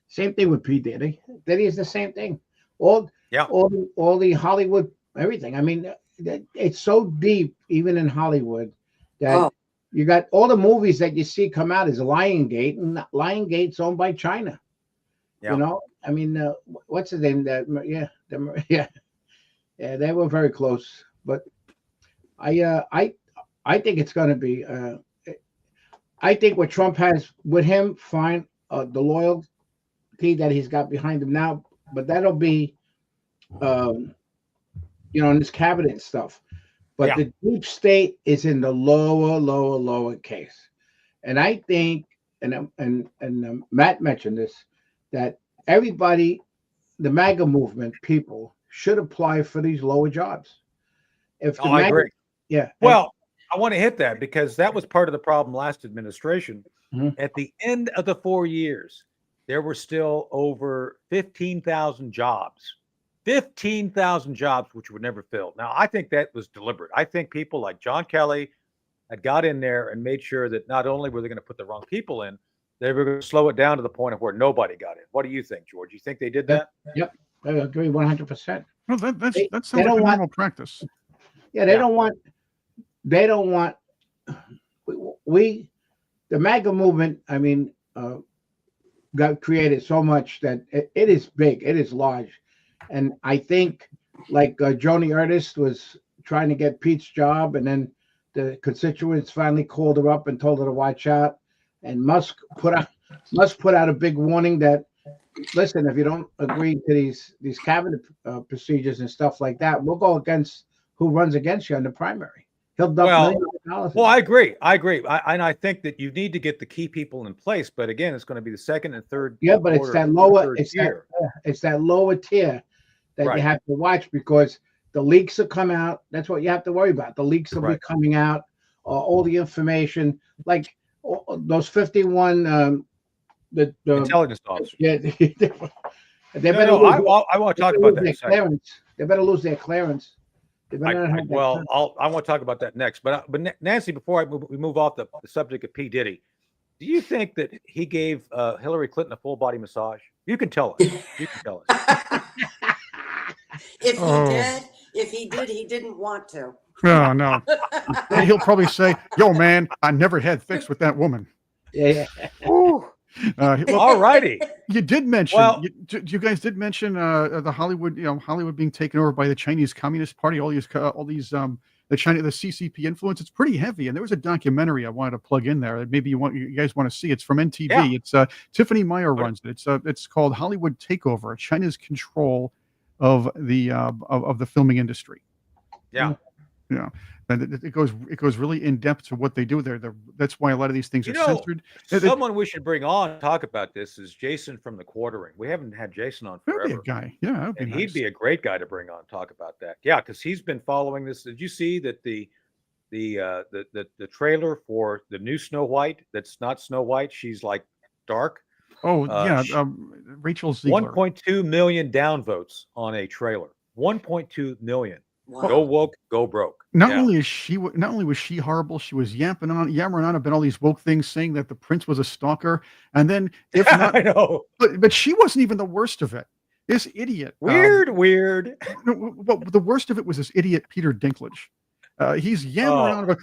same thing with P. Diddy. Diddy is the same thing. All the Hollywood, everything. I mean, it's so deep, even in Hollywood, that you got all the movies that you see come out is Lionsgate, and Lionsgate's owned by China. Yeah. You know, I mean, what's his name? They were very close. But I think it's going to be. I think what Trump has with him, fine, the loyalty that he's got behind him now, but that'll be, in his cabinet and stuff. But the deep state is in the lower case, and I think, and Matt mentioned this, that everybody, the MAGA movement people, should apply for these lower jobs. I agree. Yeah. Well, I want to hit that because that was part of the problem last administration. Mm-hmm. At the end of the 4 years, there were still over 15,000 jobs. 15,000 jobs which were never filled. Now, I think that was deliberate. I think people like John Kelly had got in there and made sure that not only were they going to put the wrong people in, they were going to slow it down to the point of where nobody got in. What do you think, George? You think they did that? Yep, I agree 100%. Well, that sounds they like don't a want- normal practice. Yeah, they don't want. The MAGA movement. I mean, got created so much that it is big, it is large, and I think like Joni Ernest was trying to get Pete's job, and then the constituents finally called her up and told her to watch out. And Musk put out a big warning that, listen, if you don't agree to these cabinet procedures and stuff like that, we'll go against who runs against you in the primary. He'll dump millions of dollars. Well, I agree. And I think that you need to get the key people in place. But again, it's going to be the second and third. Yeah, but it's that lower. It's that lower tier that you have to watch, because the leaks will come out. That's what you have to worry about. The leaks will be coming out. All the information, like those 51 the intelligence officers. Yeah, they better. I want to talk about that. Clearance. They better lose their clearance. I want to talk about that next. But Nancy, before we move off the subject of P. Diddy, do you think that he gave Hillary Clinton a full body massage? You can tell us. You can tell us. If he did, he didn't want to. Oh, no. He'll probably say, "Yo, man, I never had sex with that woman." Yeah. Whew. Well, All righty. you did mention, Well- you guys did mention the Hollywood, Hollywood being taken over by the Chinese Communist Party. All these, the CCP influence. It's pretty heavy. And there was a documentary I wanted to plug in there. Maybe you guys want to see. It's from NTV. Yeah. It's Tiffany Meyer runs it. It's called Hollywood Takeover: China's Control of the filming industry. Yeah. Yeah, and it goes really in depth to what they do there. That's why a lot of these things are censored. Someone we should bring on to talk about this is Jason from the Quartering. We haven't had Jason on That'd be forever. a guy. Yeah, that'd be And nice. he'd be a great guy to bring on to talk about that. Yeah, because he's been following this. Did you see that the trailer for the new Snow White? That's not Snow White. She's like dark. Oh yeah, sh- Rachel Ziegler. 1.2 million downvotes on a trailer. 1.2 million. Wow. Go woke, go broke. Not Yeah. only was she horrible, she was yammering on about all these woke things, saying that the prince was a stalker. And then, if not, I know. but she wasn't even the worst of it. This idiot. Weird. No, well, the worst of it was this idiot Peter Dinklage. He's yammering on about,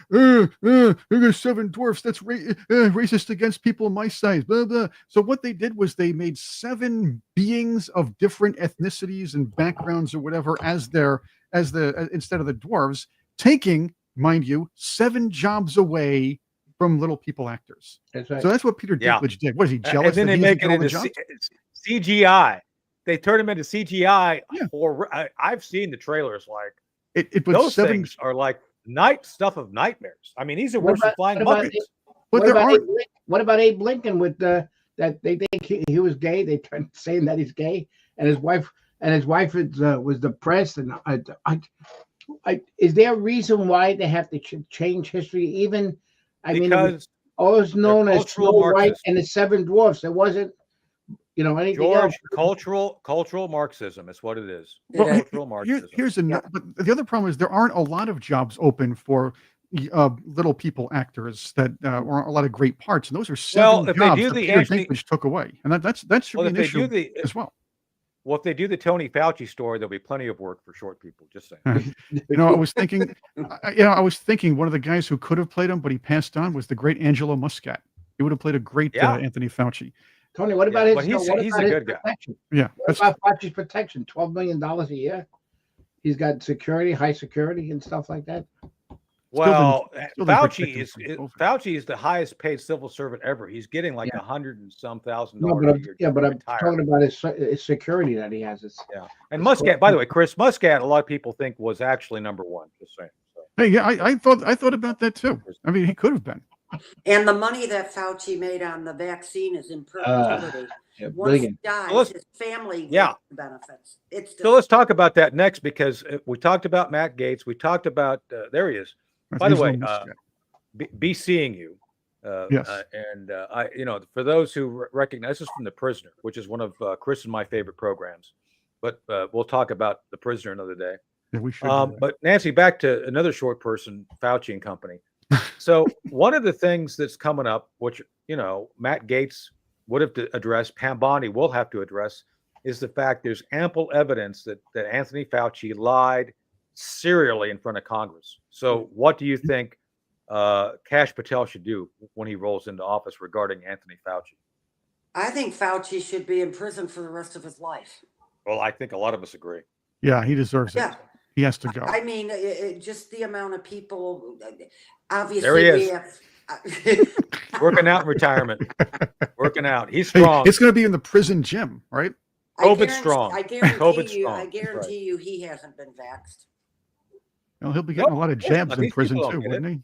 there's 7 dwarfs. That's racist against people my size. Blah blah. So what they did was they made 7 beings of different ethnicities and backgrounds or whatever instead of the dwarves, taking, mind you, 7 jobs away from little people actors. That's right. So that's what Peter Yeah. Dinklage did. What is he, And jealous? then that they he make doesn't it get all the into jobs? CGI. They turn him into CGI. Yeah. I've seen the trailers. Like It was those 7. things are like stuff of nightmares. I mean, these are What worse than about- flying what about monkeys. But What there about, aren't. what about Abe Lincoln with that they think he was gay? They turned saying that he's gay, and his wife was depressed. And is there a reason why they have to change history? Even I mean, it was Because always known as cultural Snow White Marxists. and the 7 dwarfs. It wasn't, anything else. George, cultural Marxism is what it is. Well, Cultural Marxism. But the other problem is there aren't a lot of jobs open for little people actors that or a lot of great parts, and those are 7 Well, if they jobs do that the Peter Anthony- Dinklage took away, and that should Well, be if an they do issue as well. Well, if they do the Tony Fauci story, there'll be plenty of work for short people. Just saying. I was thinking, one of the guys who could have played him, but he passed on, was the great Angelo Muscat. He would have played a great Yeah. Anthony Fauci. Tony, what about Yeah, his? but he's a his good guy. protection? Yeah, What about Fauci's protection? $12 million a year. He's got security, high security, and stuff like that. Well, still didn't Fauci protect him is from COVID. Fauci is the highest paid civil servant ever. He's getting like Yeah. $100 and some thousand No, dollars but a year. yeah, but I'm retired. talking about his security that he has. Yeah. And Muscat, by the way, Chris Muscat, a lot of people think was actually number 1. Just saying. So, Hey, yeah, I thought about that too. I mean, he could have been. And the money that Fauci made on the vaccine is in perpetuity. Yeah, Once he brilliant. dies, Well, let's- his family Yeah. gets the benefits. It's so let's talk about that next because we talked about Matt Gaetz. We talked about there he is. That's By the Angelo way, Muscat. be seeing you. Yes. And I, for those who recognize this is from The Prisoner, which is one of Chris and my favorite programs. But we'll talk about The Prisoner another day. Yeah, we should. do that. But Nancy, back to another short person, Fauci and company. So one of the things that's coming up, which Matt Gaetz would have to address, Pam Bondi will have to address, is the fact there's ample evidence that Anthony Fauci lied serially in front of Congress. So what do you think Kash Patel should do when he rolls into office regarding Anthony Fauci? I think Fauci should be in prison for the rest of his life. Well, I think a lot of us agree. Yeah, he deserves it. Yeah. He has to go. I mean, just the amount of people. Obviously, There he is. we have. Working out in retirement. Working out. He's Hey, strong. it's going to be in the prison gym, right? COVID strong. I guarantee COVID you. strong. I That's guarantee you, he hasn't been vaxxed. Well, he'll be getting a lot of Nope, jabs not. in These prison people too, don't get wouldn't he?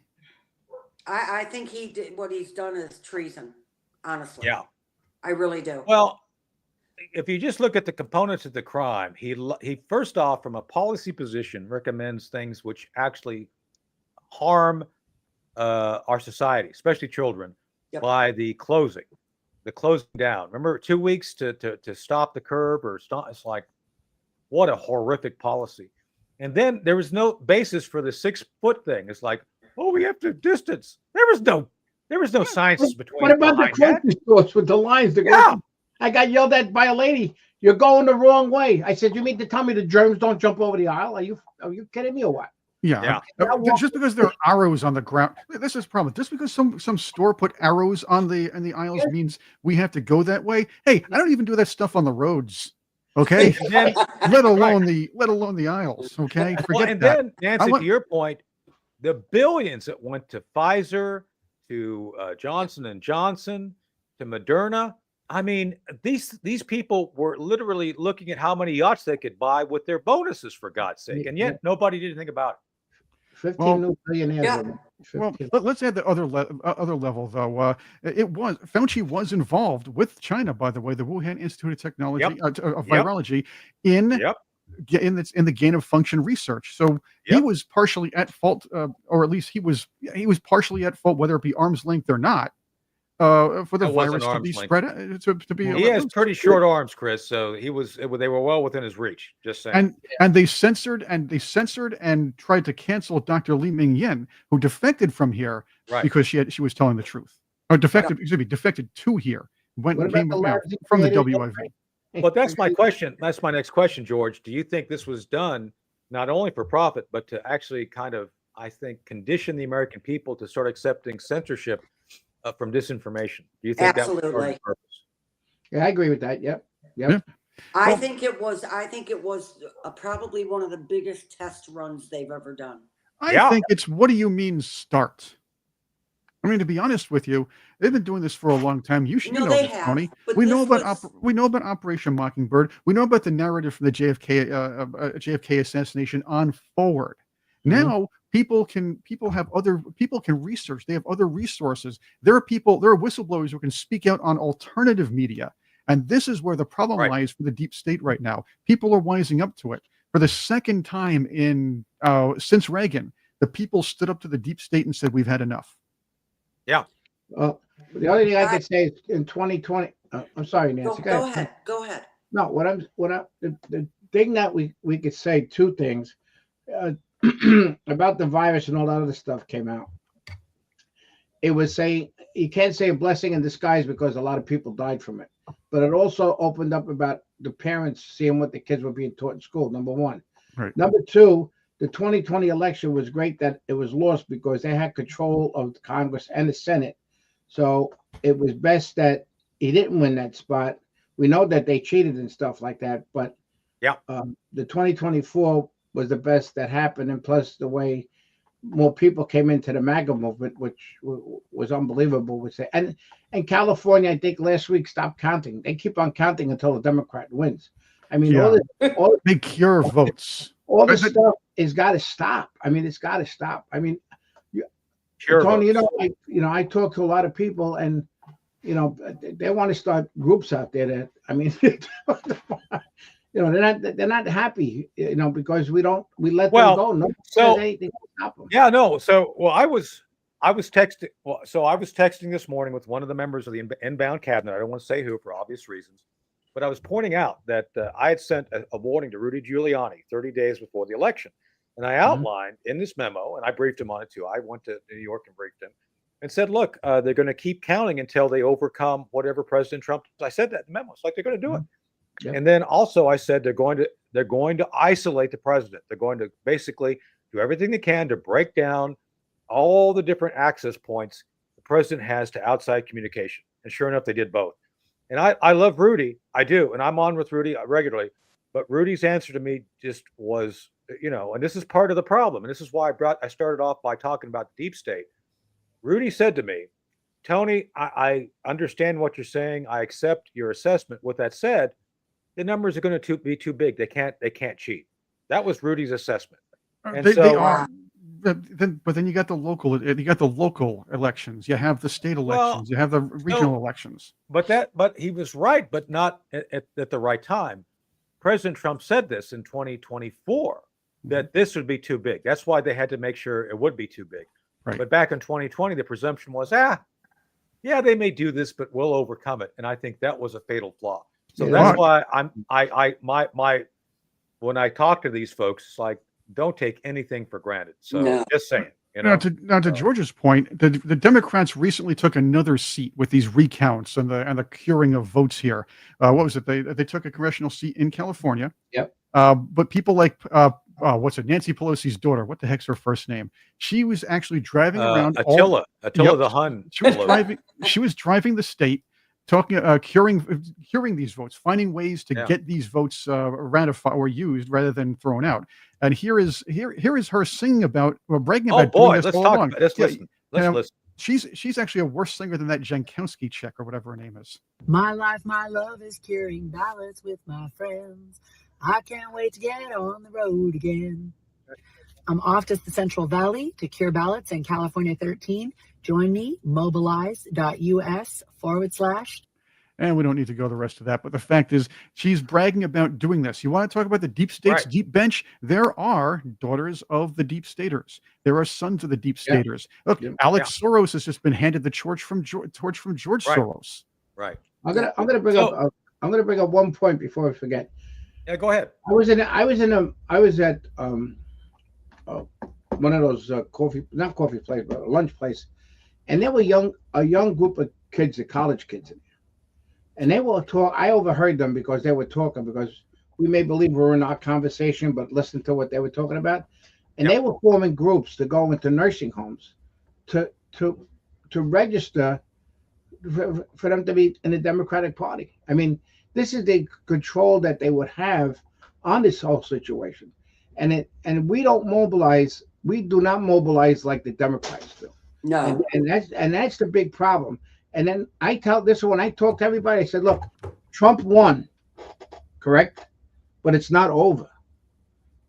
I think he did what he's done is treason. Honestly, Yeah. I really do. Well, if you just look at the components of the crime, he first off, from a policy position, recommends things which actually harm our society, especially children, Yep. by the closing down. Remember, 2 weeks to stop the curve or stop. It's like, what a horrific policy. And then there was no basis for the 6-foot thing. It's like, oh, we have to distance. There was no science between. What about the behind that. grocery stores with the lines? Yeah. I got yelled at by a lady. You're going the wrong way. I said, you mean to tell me the germs don't jump over the aisle? Are you kidding me or what? Yeah. Yeah. Just because there are arrows on the ground, this is a problem. Just because some store put arrows on the aisles means we have to go that way. Hey, I don't even do that stuff on the roads. Okay. And then, let alone the aisles. Okay. well, Forget and that. then Nancy, to your point, the billions that went to Pfizer, to Johnson and Johnson, to Moderna. I mean, these people were literally looking at how many yachts they could buy with their bonuses, for God's sake, and yet nobody did anything about it. 15 new billionaires. Yeah. Well, let's add the other level though. Fauci was involved with China, by the way, the Wuhan Institute of Technology of Virology in the gain of function research. So he was partially at fault, or at least he was partially at fault, whether it be arm's length or not, for the virus to be spread. He has pretty short arms, Chris. So they were well within his reach. Just saying. And they censored and tried to cancel Dr. Li Mingyan, who defected from here because she was telling the truth, or defected to here. Came from the WIV. But that's my question. That's my next question, George. Do you think this was done not only for profit, but to actually kind of, I think, condition the American people to start accepting censorship from disinformation? Do you think that was part of the purpose? Yeah, I agree with that. Yep. I think it was probably one of the biggest test runs they've ever done. I think it's, what do you mean start? I mean, to be honest with you, they've been doing this for a long time. You should know this, Tony. We know about Operation Mockingbird. We know about the narrative from the JFK assassination on forward. Now people can research. They have other resources. There are whistleblowers who can speak out on alternative media. And this is where the problem lies for the deep state right now. People are wising up to it. For the second time since Reagan, the people stood up to the deep state and said, we've had enough. Yeah. Well, the only thing I could say is in 2020, I'm sorry, Nancy. Go ahead. No, the thing that we could say, two things about the virus and all that other stuff came out. It was saying, you can't say a blessing in disguise because a lot of people died from it. But it also opened up about the parents seeing what the kids were being taught in school, number one. Right. Number two, the 2020 election was great that it was lost because they had control of Congress and the Senate. So it was best that he didn't win that spot. We know that they cheated and stuff like that, but the 2024 was the best that happened. And plus the way more people came into the MAGA movement, which was unbelievable. And California, I think last week stopped counting. They keep on counting until a Democrat wins. I mean, all they cure votes. All this stuff has got to stop. I mean, it's got to stop. I mean, Tony, I talk to a lot of people, and they want to start groups out there that, I mean, they're not happy, because we let them go. No, they stop them. Yeah, no. So, I was texting. So I was texting this morning with one of the members of the inbound cabinet. I don't want to say who for obvious reasons. But I was pointing out that I had sent a warning to Rudy Giuliani 30 days before the election. And I outlined in this memo, and I briefed him on it too. I went to New York and briefed him and said, look, they're going to keep counting until they overcome whatever President Trump. I said that in the memo. It's like they're going to do it. Yeah. And then also I said they're going to isolate the president. They're going to basically do everything they can to break down all the different access points the president has to outside communication. And sure enough, they did both. And I love Rudy. I do. And I'm on with Rudy regularly. But Rudy's answer to me just was, and this is part of the problem. And this is why I started off by talking about the deep state. Rudy said to me, Tony, I understand what you're saying. I accept your assessment. With that said, the numbers are going to be too big. They can't cheat. That was Rudy's assessment. And they are. But then you got the local elections. You have the state elections. You have the regional elections. But he was right, but not at the right time. President Trump said this in 2024 that this would be too big. That's why they had to make sure it would be too big. Right. But back in 2020, the presumption was, they may do this, but we'll overcome it. And I think that was a fatal flaw. So that's why when I talk to these folks, it's like, don't take anything for granted. So just saying. Now to George's point, the Democrats recently took another seat with these recounts and the curing of votes here. What was it? They took a congressional seat in California. Yep. But people like what's it? Nancy Pelosi's daughter. What the heck's her first name? She was actually driving around. Attila Yep. the Hun. She was Pelosi. driving. She was driving the state, talking, curing these votes, finding ways to Yeah. get these votes ratified or used rather than thrown out. And here is her singing about, or bragging Oh about doing boy, this let's all talk along. about. Let's Yeah, listen. Let's now, listen. She's actually a worse singer than that Jankowski chick or whatever her name is. My life, my love is curing ballots with my friends. I can't wait to get on the road again. I'm off to the Central Valley to cure ballots in California 13. Join me, mobilize.us/. And we don't need to go the rest of that. But the fact is, she's bragging about doing this. You want to talk about the deep state's Right. deep bench? There are daughters of the deep staters. There are sons of the deep Yeah. staters. Look, Yeah. Alex Soros has just been handed the torch from George Right. Soros. Right. I'm gonna bring up one point before I forget. Yeah, go ahead. I was at one of those not coffee place, but a lunch place, and there were a young group of kids, the college kids in there, and they were talk. I overheard them because they were talking, because we may believe we're in our conversation, but listen to what they were talking about, and Yep. they were forming groups to go into nursing homes to register for them to be in the Democratic Party. I mean, this is the control that they would have on this whole situation, and we don't mobilize. We do not mobilize like the Democrats do, No. and that's the big problem. And then when I talk to everybody, I said, look, Trump won, correct, but it's not over.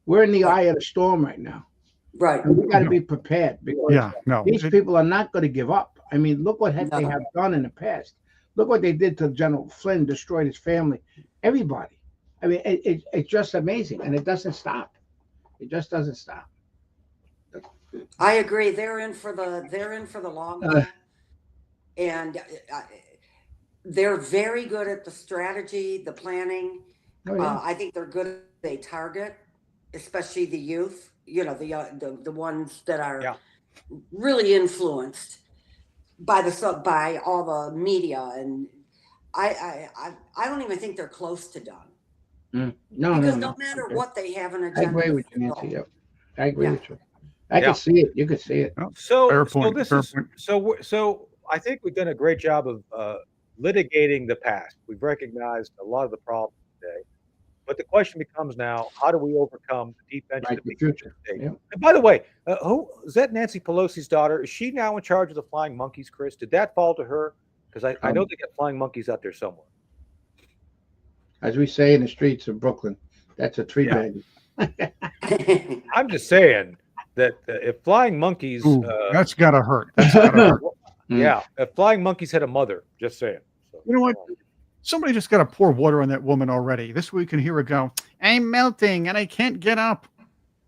We're in the eye of the storm right now, Right. and we got to be prepared, because Yeah, no. these people are not going to give up. I mean, look what they No. have done in the past. Look what they did to General Flynn, destroyed his family, everybody. I mean, it's just amazing, and it doesn't stop. It just doesn't stop. I agree. They're in for the long haul, and they're very good at the strategy, the planning. Oh, yeah. I think they're good at they target, especially the youth. You know, the ones that are Yeah. really influenced by all the media, and I don't even think they're close to done, No, because no. no matter Okay. what, they have an I agenda. agree with to you, Nancy. fulfill. Yep. I agree Yeah. with you. I Yeah. can see it. You could see it. So, Fair so point, this fair is point. so I think we've done a great job of litigating the past. We've recognized a lot of the problems today, but the question becomes now: how do we overcome the deep bench Right, that the we future. state? Yeah. And by the way, who is that? Nancy Pelosi's daughter? Is she now in charge of the flying monkeys, Chris? Did that fall to her? Because I know they got flying monkeys out there somewhere. As we say in the streets of Brooklyn, that's a tree Yeah. bag. I'm just saying that if flying monkeys, Ooh, that's gotta hurt. That's gotta hurt. yeah, if flying monkeys had a mother, just saying. So, You know what? Somebody just got to pour water on that woman already. This way we can hear her go, "I'm melting and I can't get up."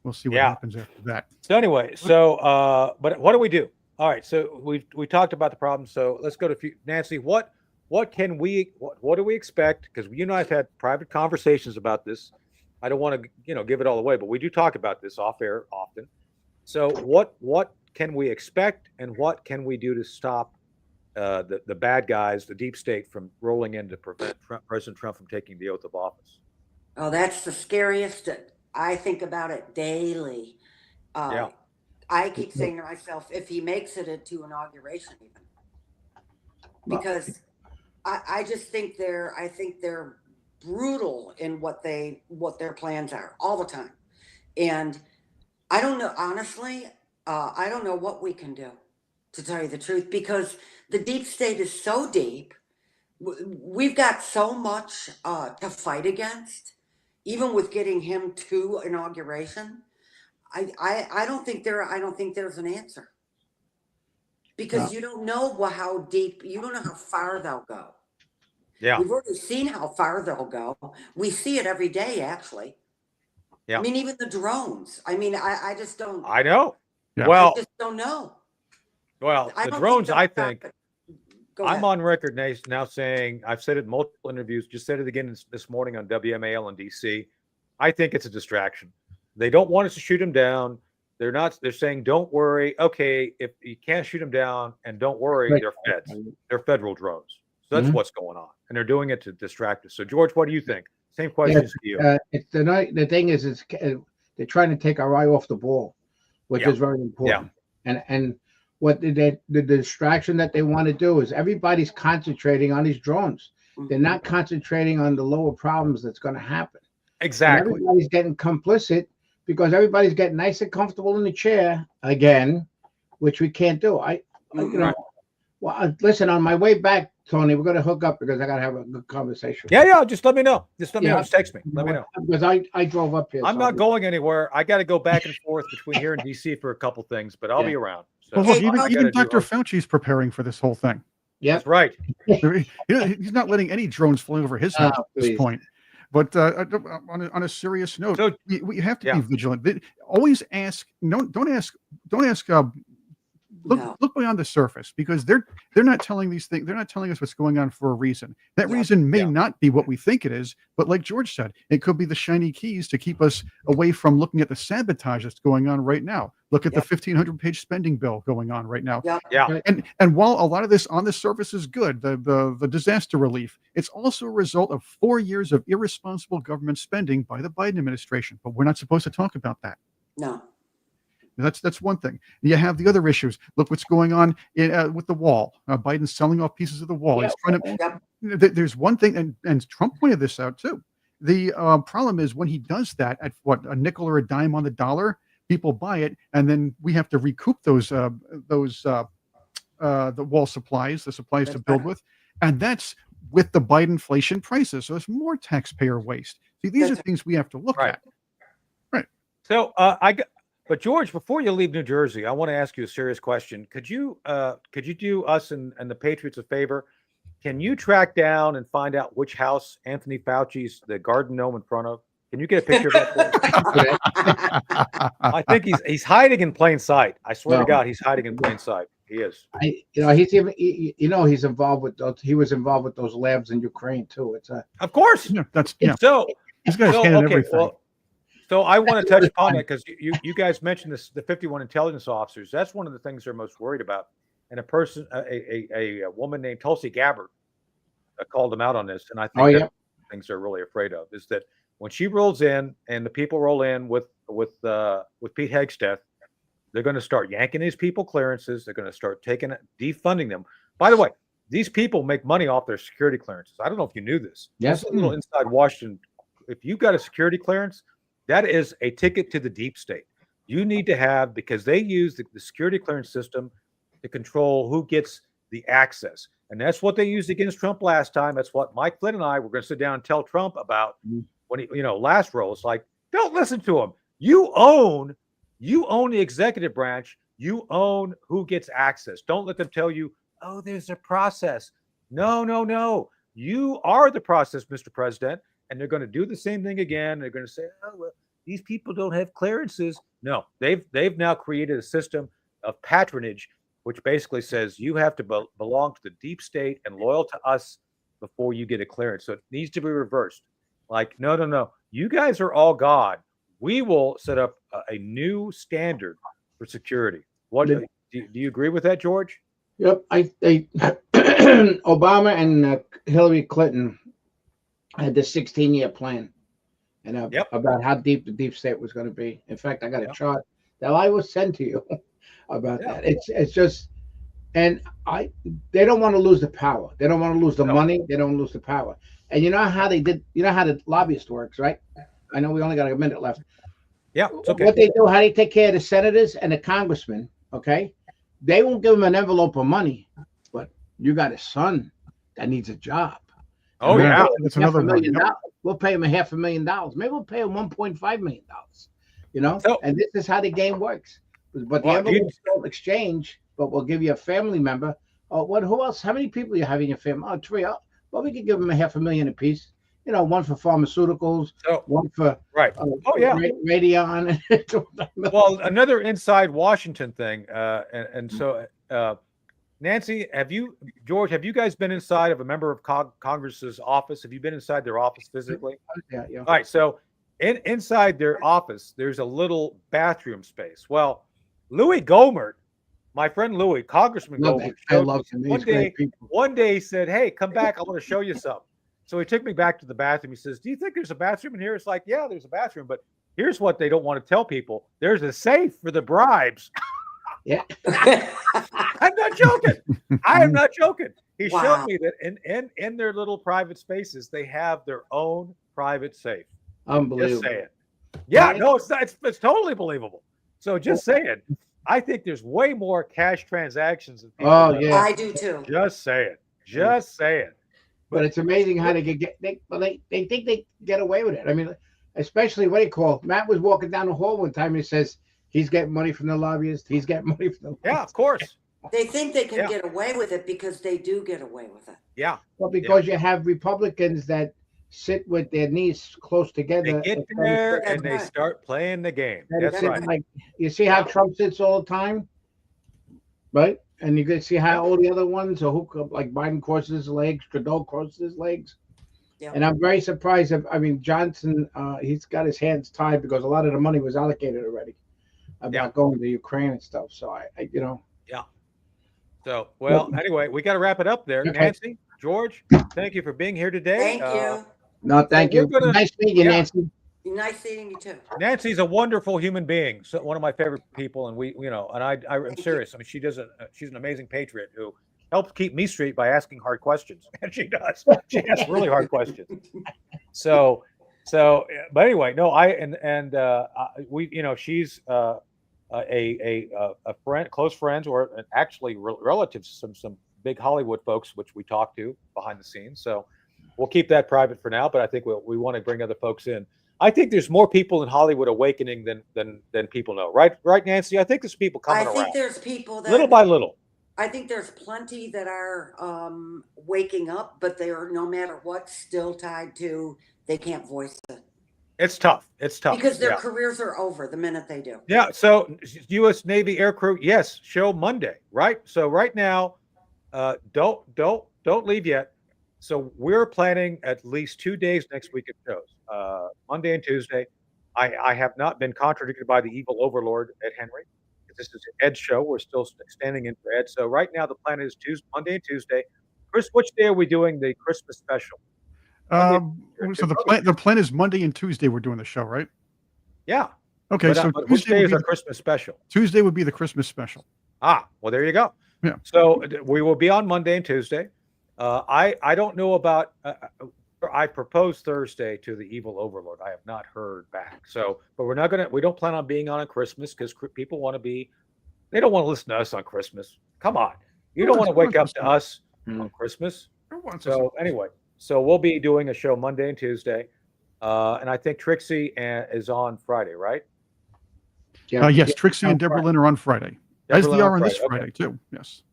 We'll see what Yeah. happens after that. So anyway, but what do we do? All right, so we talked about the problem. So let's go to Nancy. What do we expect? Because you and I have had private conversations about this. I don't want to give it all away, but we do talk about this off air often. So what can we expect, and what can we do to stop the bad guys, the deep state, from rolling in to prevent President Trump from taking the oath of office? Oh, that's the scariest. I think about it daily. Yeah. I keep saying to myself, if he makes it to inauguration, even, because I just think they're brutal in what their plans are all the time, and I don't know, honestly. I don't know what we can do, to tell you the truth, because the deep state is so deep. We've got so much to fight against, even with getting him to inauguration. I don't think there's an answer, because you don't know how deep, you don't know how far they'll go. Yeah. We've already seen how far they'll go. We see it every day, actually. Yeah. I mean, even the drones. I mean, I just don't. I know. Yeah. Well, I just don't know. well, I the don't drones. they'll I stop think. it. Go I'm ahead. on record now saying, I've said it in multiple interviews, just said it again this morning on WMAL in DC. I think it's a distraction. They don't want us to shoot them down. They're saying, don't worry. Okay, if you can't shoot them down, and don't worry, Right. they're feds. They're federal drones. So that's what's going on. And they're doing it to distract us. So George, what do you think? Same question to you. It's the thing is, They're trying to take our eye off the ball, which Yeah. is very important. And what the distraction that they want to do is everybody's concentrating on these drones. They're not concentrating on the lower problems that's going to happen. And Exactly. everybody's getting complicit because everybody's getting nice and comfortable in the chair again, which we can't do. Listen, on my way back, Tony, we're going to hook up because I got to have a good conversation. Yeah. Just let me know. Just let me know. Yeah. Just text me. Let me know. Because I drove up here. I'm so not going anywhere. I got to go back and forth between here and DC for a couple things, but I'll Yeah. be around. So Well, look, Hey, even, I gotta even do Dr. host- Fauci's preparing for this whole thing. Yeah. That's right. He's not letting any drones fly over his house at this please. point. But on a serious note, So we have to yeah. be vigilant. Always ask. Don't ask. No. Look beyond the surface, because they're not telling these things. They're not telling us what's going on for a reason. That Yeah. reason may Yeah. not be what we think it is, but like George said, it could be the shiny keys to keep us away from looking at the sabotage that's going on right now. Look at Yep. the 1,500-page spending bill going on right now. Yeah. Yeah. And while a lot of this on the surface is good, the disaster relief, it's also a result of 4 years of irresponsible government spending by the Biden administration. But we're not supposed to talk about that. No. That's one thing. You have the other issues. Look what's going on with the wall. Biden's selling off pieces of the wall. Yeah. He's trying to. Yep. There's one thing, and Trump pointed this out too. The problem is when he does that at a nickel or a dime on the dollar, people buy it, and then we have to recoup those the wall supplies, the supplies to That's build right. with, and that's with the Biden inflation prices. So it's more taxpayer waste. See, these That's are things we have to look Right. at. So but George, before you leave New Jersey, I want to ask you a serious question. Could you do us and the Patriots a favor? Can you track down and find out which house Anthony Fauci's the garden gnome in front of? Can you get a picture of that for us? I think he's hiding in plain sight. I swear to No. God, he's hiding in plain sight. He is. He's even he's involved with those. He was involved with those labs in Ukraine too. It's a Of course. Yeah, that's yeah. So This guy's handing okay, everything. well, so I want to touch upon that because you guys mentioned this, the 51 intelligence officers. That's one of the things they're most worried about. And a woman named Tulsi Gabbard called them out on this. And I think that's things they're really afraid of is that when she rolls in and the people roll in with Pete Hegseth, they're going to start yanking these people clearances. They're going to start defunding them. By the way, these people make money off their security clearances. I don't know if you knew this. Yes. This is a little inside Washington. If you got a security clearance, that is a ticket to the deep state. You need to have, because they use the security clearance system to control who gets the access. And that's what they used against Trump last time. That's what Mike Flynn and I were going to sit down and tell Trump about when he, last roll. It's like, don't listen to him. You own the executive branch. You own who gets access. Don't let them tell you, oh, there's a process. No. You are the process, Mr. President. And they're going to do the same thing again. They're going to say, oh, well, these people don't have clearances. No, they've now created a system of patronage, which basically says you have to belong to the deep state and loyal to us before you get a clearance. So it needs to be reversed. Like, no. You guys are all God. We will set up a new standard for security. What do you agree with that, George? Yep. Obama and Hillary Clinton had this 16-year plan, and about how deep the deep state was going to be. In fact, I got a chart that I will send to you about that. It's just, and they don't want to lose the power. They don't want to lose the money. They don't lose the power. And you know how they did. You know how the lobbyist works, right? I know we only got a minute left. Yeah, it's okay. What they do, how they take care of the senators and the congressmen. Okay, they won't give them an envelope of money, but you got a son that needs a job. Oh, yeah. That's another one. We'll pay him $500,000. Maybe we'll pay him $1.5 million. And this is how the game works. But the envelopes don't exchange, but we'll give you a family member. Oh, who else? How many people you have in your family? Oh, 3. Oh, well, we could give them $500,000 apiece. One for pharmaceuticals, one for Radion. Well, another inside Washington thing. So Nancy, George, have you guys been inside of a member of Congress's office? Have you been inside their office physically? Yeah. All right. So inside their office, there's a little bathroom space. Well, Louis Gohmert, my friend Louis, Congressman Gohmert, one day he said, hey, come back. I want to show you something. So he took me back to the bathroom. He says, do you think there's a bathroom in here? It's like, yeah, there's a bathroom, but here's what they don't want to tell people. There's a safe for the bribes. Yeah. I'm not joking. I am not joking. He Wow. showed me that in their little private spaces, they have their own private safe. Just Unbelievable. saying. Yeah, Right. no, it's not, it's totally believable. So just saying, I think there's way more cash transactions than people Oh know. yeah. I do too. Just saying. Just saying. But it's amazing how they could get. They think they get away with it. I mean, especially what do you call? Matt was walking down the hall one time. He says he's getting money from the lobbyists. He's getting money from the. Yeah, of course. They think they can Yeah. get away with it because they do get away with it. Yeah. Well, because you have Republicans that sit with their knees close They together. get and there That's and they right. start playing the game. and That's sit right. Like you see how Trump sits all the time, right? And you can see how all the other ones are hooked up. Like Biden crosses his legs, Trudeau crosses his legs. Yeah. And I'm very surprised. I mean, Johnson, he's got his hands tied because a lot of the money was allocated already about Yeah. going to Ukraine and stuff. So I So, well, anyway, we got to wrap it up there. Okay. Nancy, George, thank you for being here today. Thank you. no, thank we're you. gonna- Nice meeting you, yeah. Nancy. Nice seeing you too. Nancy's a wonderful human being, so one of my favorite people, and I'm Thank you. serious. I mean, she's an amazing patriot who helps keep me straight by asking hard questions, and she does. She asks really hard questions. So, but anyway, no, she's a friend, close friends, or actually relatives, some big Hollywood folks, which we talk to behind the scenes. So we'll keep that private for now, but I think we want to bring other folks in. I think there's more people in Hollywood awakening than people know. Right, Nancy? I think there's people I coming think around there's people that little by little. I think there's plenty that are waking up, but they are, no matter what, still tied to they can't voice it It's tough. It's tough. because their yeah. careers are over the minute they do. Yeah. So U.S. Navy aircrew, yes, show Monday, right? So right now, don't leave yet. So we're planning at least 2 days next week of shows, Monday and Tuesday. I have not been contradicted by the evil overlord, Ed Henry. This is Ed's show. We're still standing in for Ed. So right now the plan is Monday and Tuesday. Chris, which day are we doing the Christmas special? So the plan is Monday and Tuesday we're doing the show, right? Yeah. Okay, But, so but which Tuesday day would is be our Christmas special? Tuesday would be the Christmas special. Ah, well, there you go. Yeah. So we will be on Monday and Tuesday. I don't know about. I proposed Thursday to the evil overlord. I have not heard back. So, but we don't plan on being on Christmas because people want to be. They don't want to listen to us on Christmas. Come on, you don't want to wake up to us on Christmas. So anyway, so we'll be doing a show Monday and Tuesday, and I think Trixie is on Friday, right? Yes, Trixie and Deborah Lynn are on Friday. As they are on this Friday too. Yes.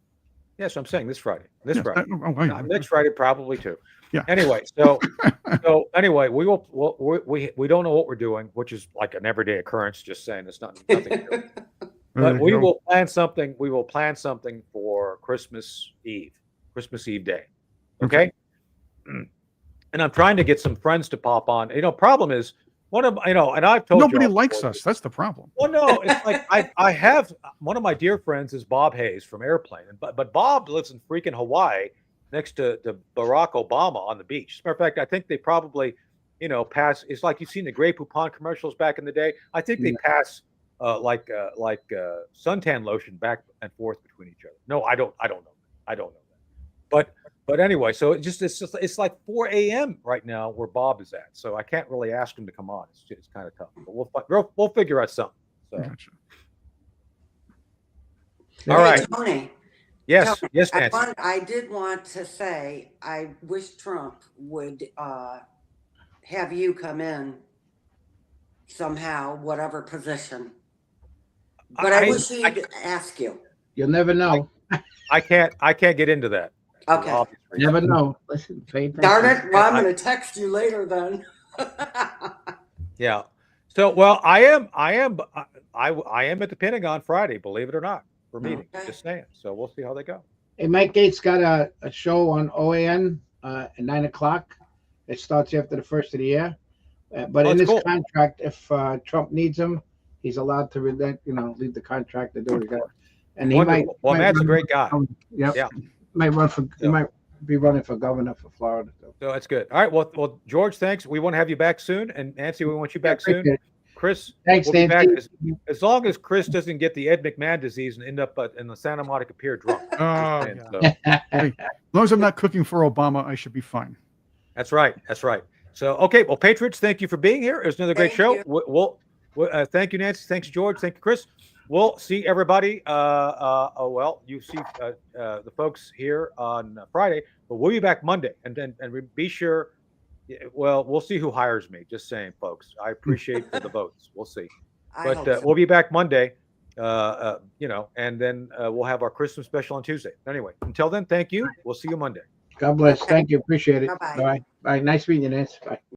Yes, I'm saying this Friday. This Yes, Friday. right. Next Friday probably too. Yeah. Anyway, so anyway, we don't know what we're doing, which is like an everyday occurrence. Just saying, it's nothing new. But we will plan something. We will plan something for Christmas Eve Day. Okay. And I'm trying to get some friends to pop on. Problem is and I've told nobody you likes us. That's the problem. Well, no, it's like I have one of my dear friends is Bob Hayes from Airplane, but Bob lives in freaking Hawaii next to Barack Obama on the beach. As a matter of fact, I think they probably, pass. It's like you've seen the Grey Poupon commercials back in the day. I think they pass like suntan lotion back and forth between each other. No, I don't know. I don't know that. But anyway, so it's like 4 a.m. right now where Bob is at. So I can't really ask him to come on. It's kind of tough. But we'll figure out something. So. Gotcha. All right. Tony. Yes. Tony, Yes, Nancy. I did want to say I wish Trump would have you come in somehow, whatever position. But I wish he'd ask you. You'll never know. I can't get into that. Okay. Never know. Listen, Darn it. Well, I'm going to text you later then. Yeah. So, well, I am at the Pentagon Friday, believe it or not, for meeting. Okay. Just saying. So we'll see how they go. Hey, Mike Gates got a show on OAN at 9:00. It starts after the first of the year. But in his contract, if Trump needs him, he's allowed to leave the contract to do it again. And he Wonderful. might. Matt's a great guy. Yep. Yeah. He might be running for governor for Florida. So that's good. All right. Well, George, thanks. We want to have you back soon, and Nancy, we want you back soon. Chris, Thanks, we'll be back Nancy. as long as Chris doesn't get the Ed McMahon disease and end up in the Santa Monica Pier drunk. Just Oh, saying, yeah. so. Hey, as long as I'm not cooking for Obama, I should be fine. That's right. That's right. So, okay. Well, Patriots, thank you for being here. It was another great Thank show. you. We'll thank you, Nancy. Thanks, George. Thank you, Chris. We'll see everybody. Well, you see the folks here on Friday, but we'll be back Monday. And be sure. Well, we'll see who hires me. Just saying, folks. I appreciate the votes. We'll see. I But hope so. we'll be back Monday. And then we'll have our Christmas special on Tuesday. Anyway, until then, thank you. We'll see you Monday. God bless. Okay. Thank you. Appreciate it. Bye-bye. Bye. Bye. Nice meeting you, Nancy. Bye.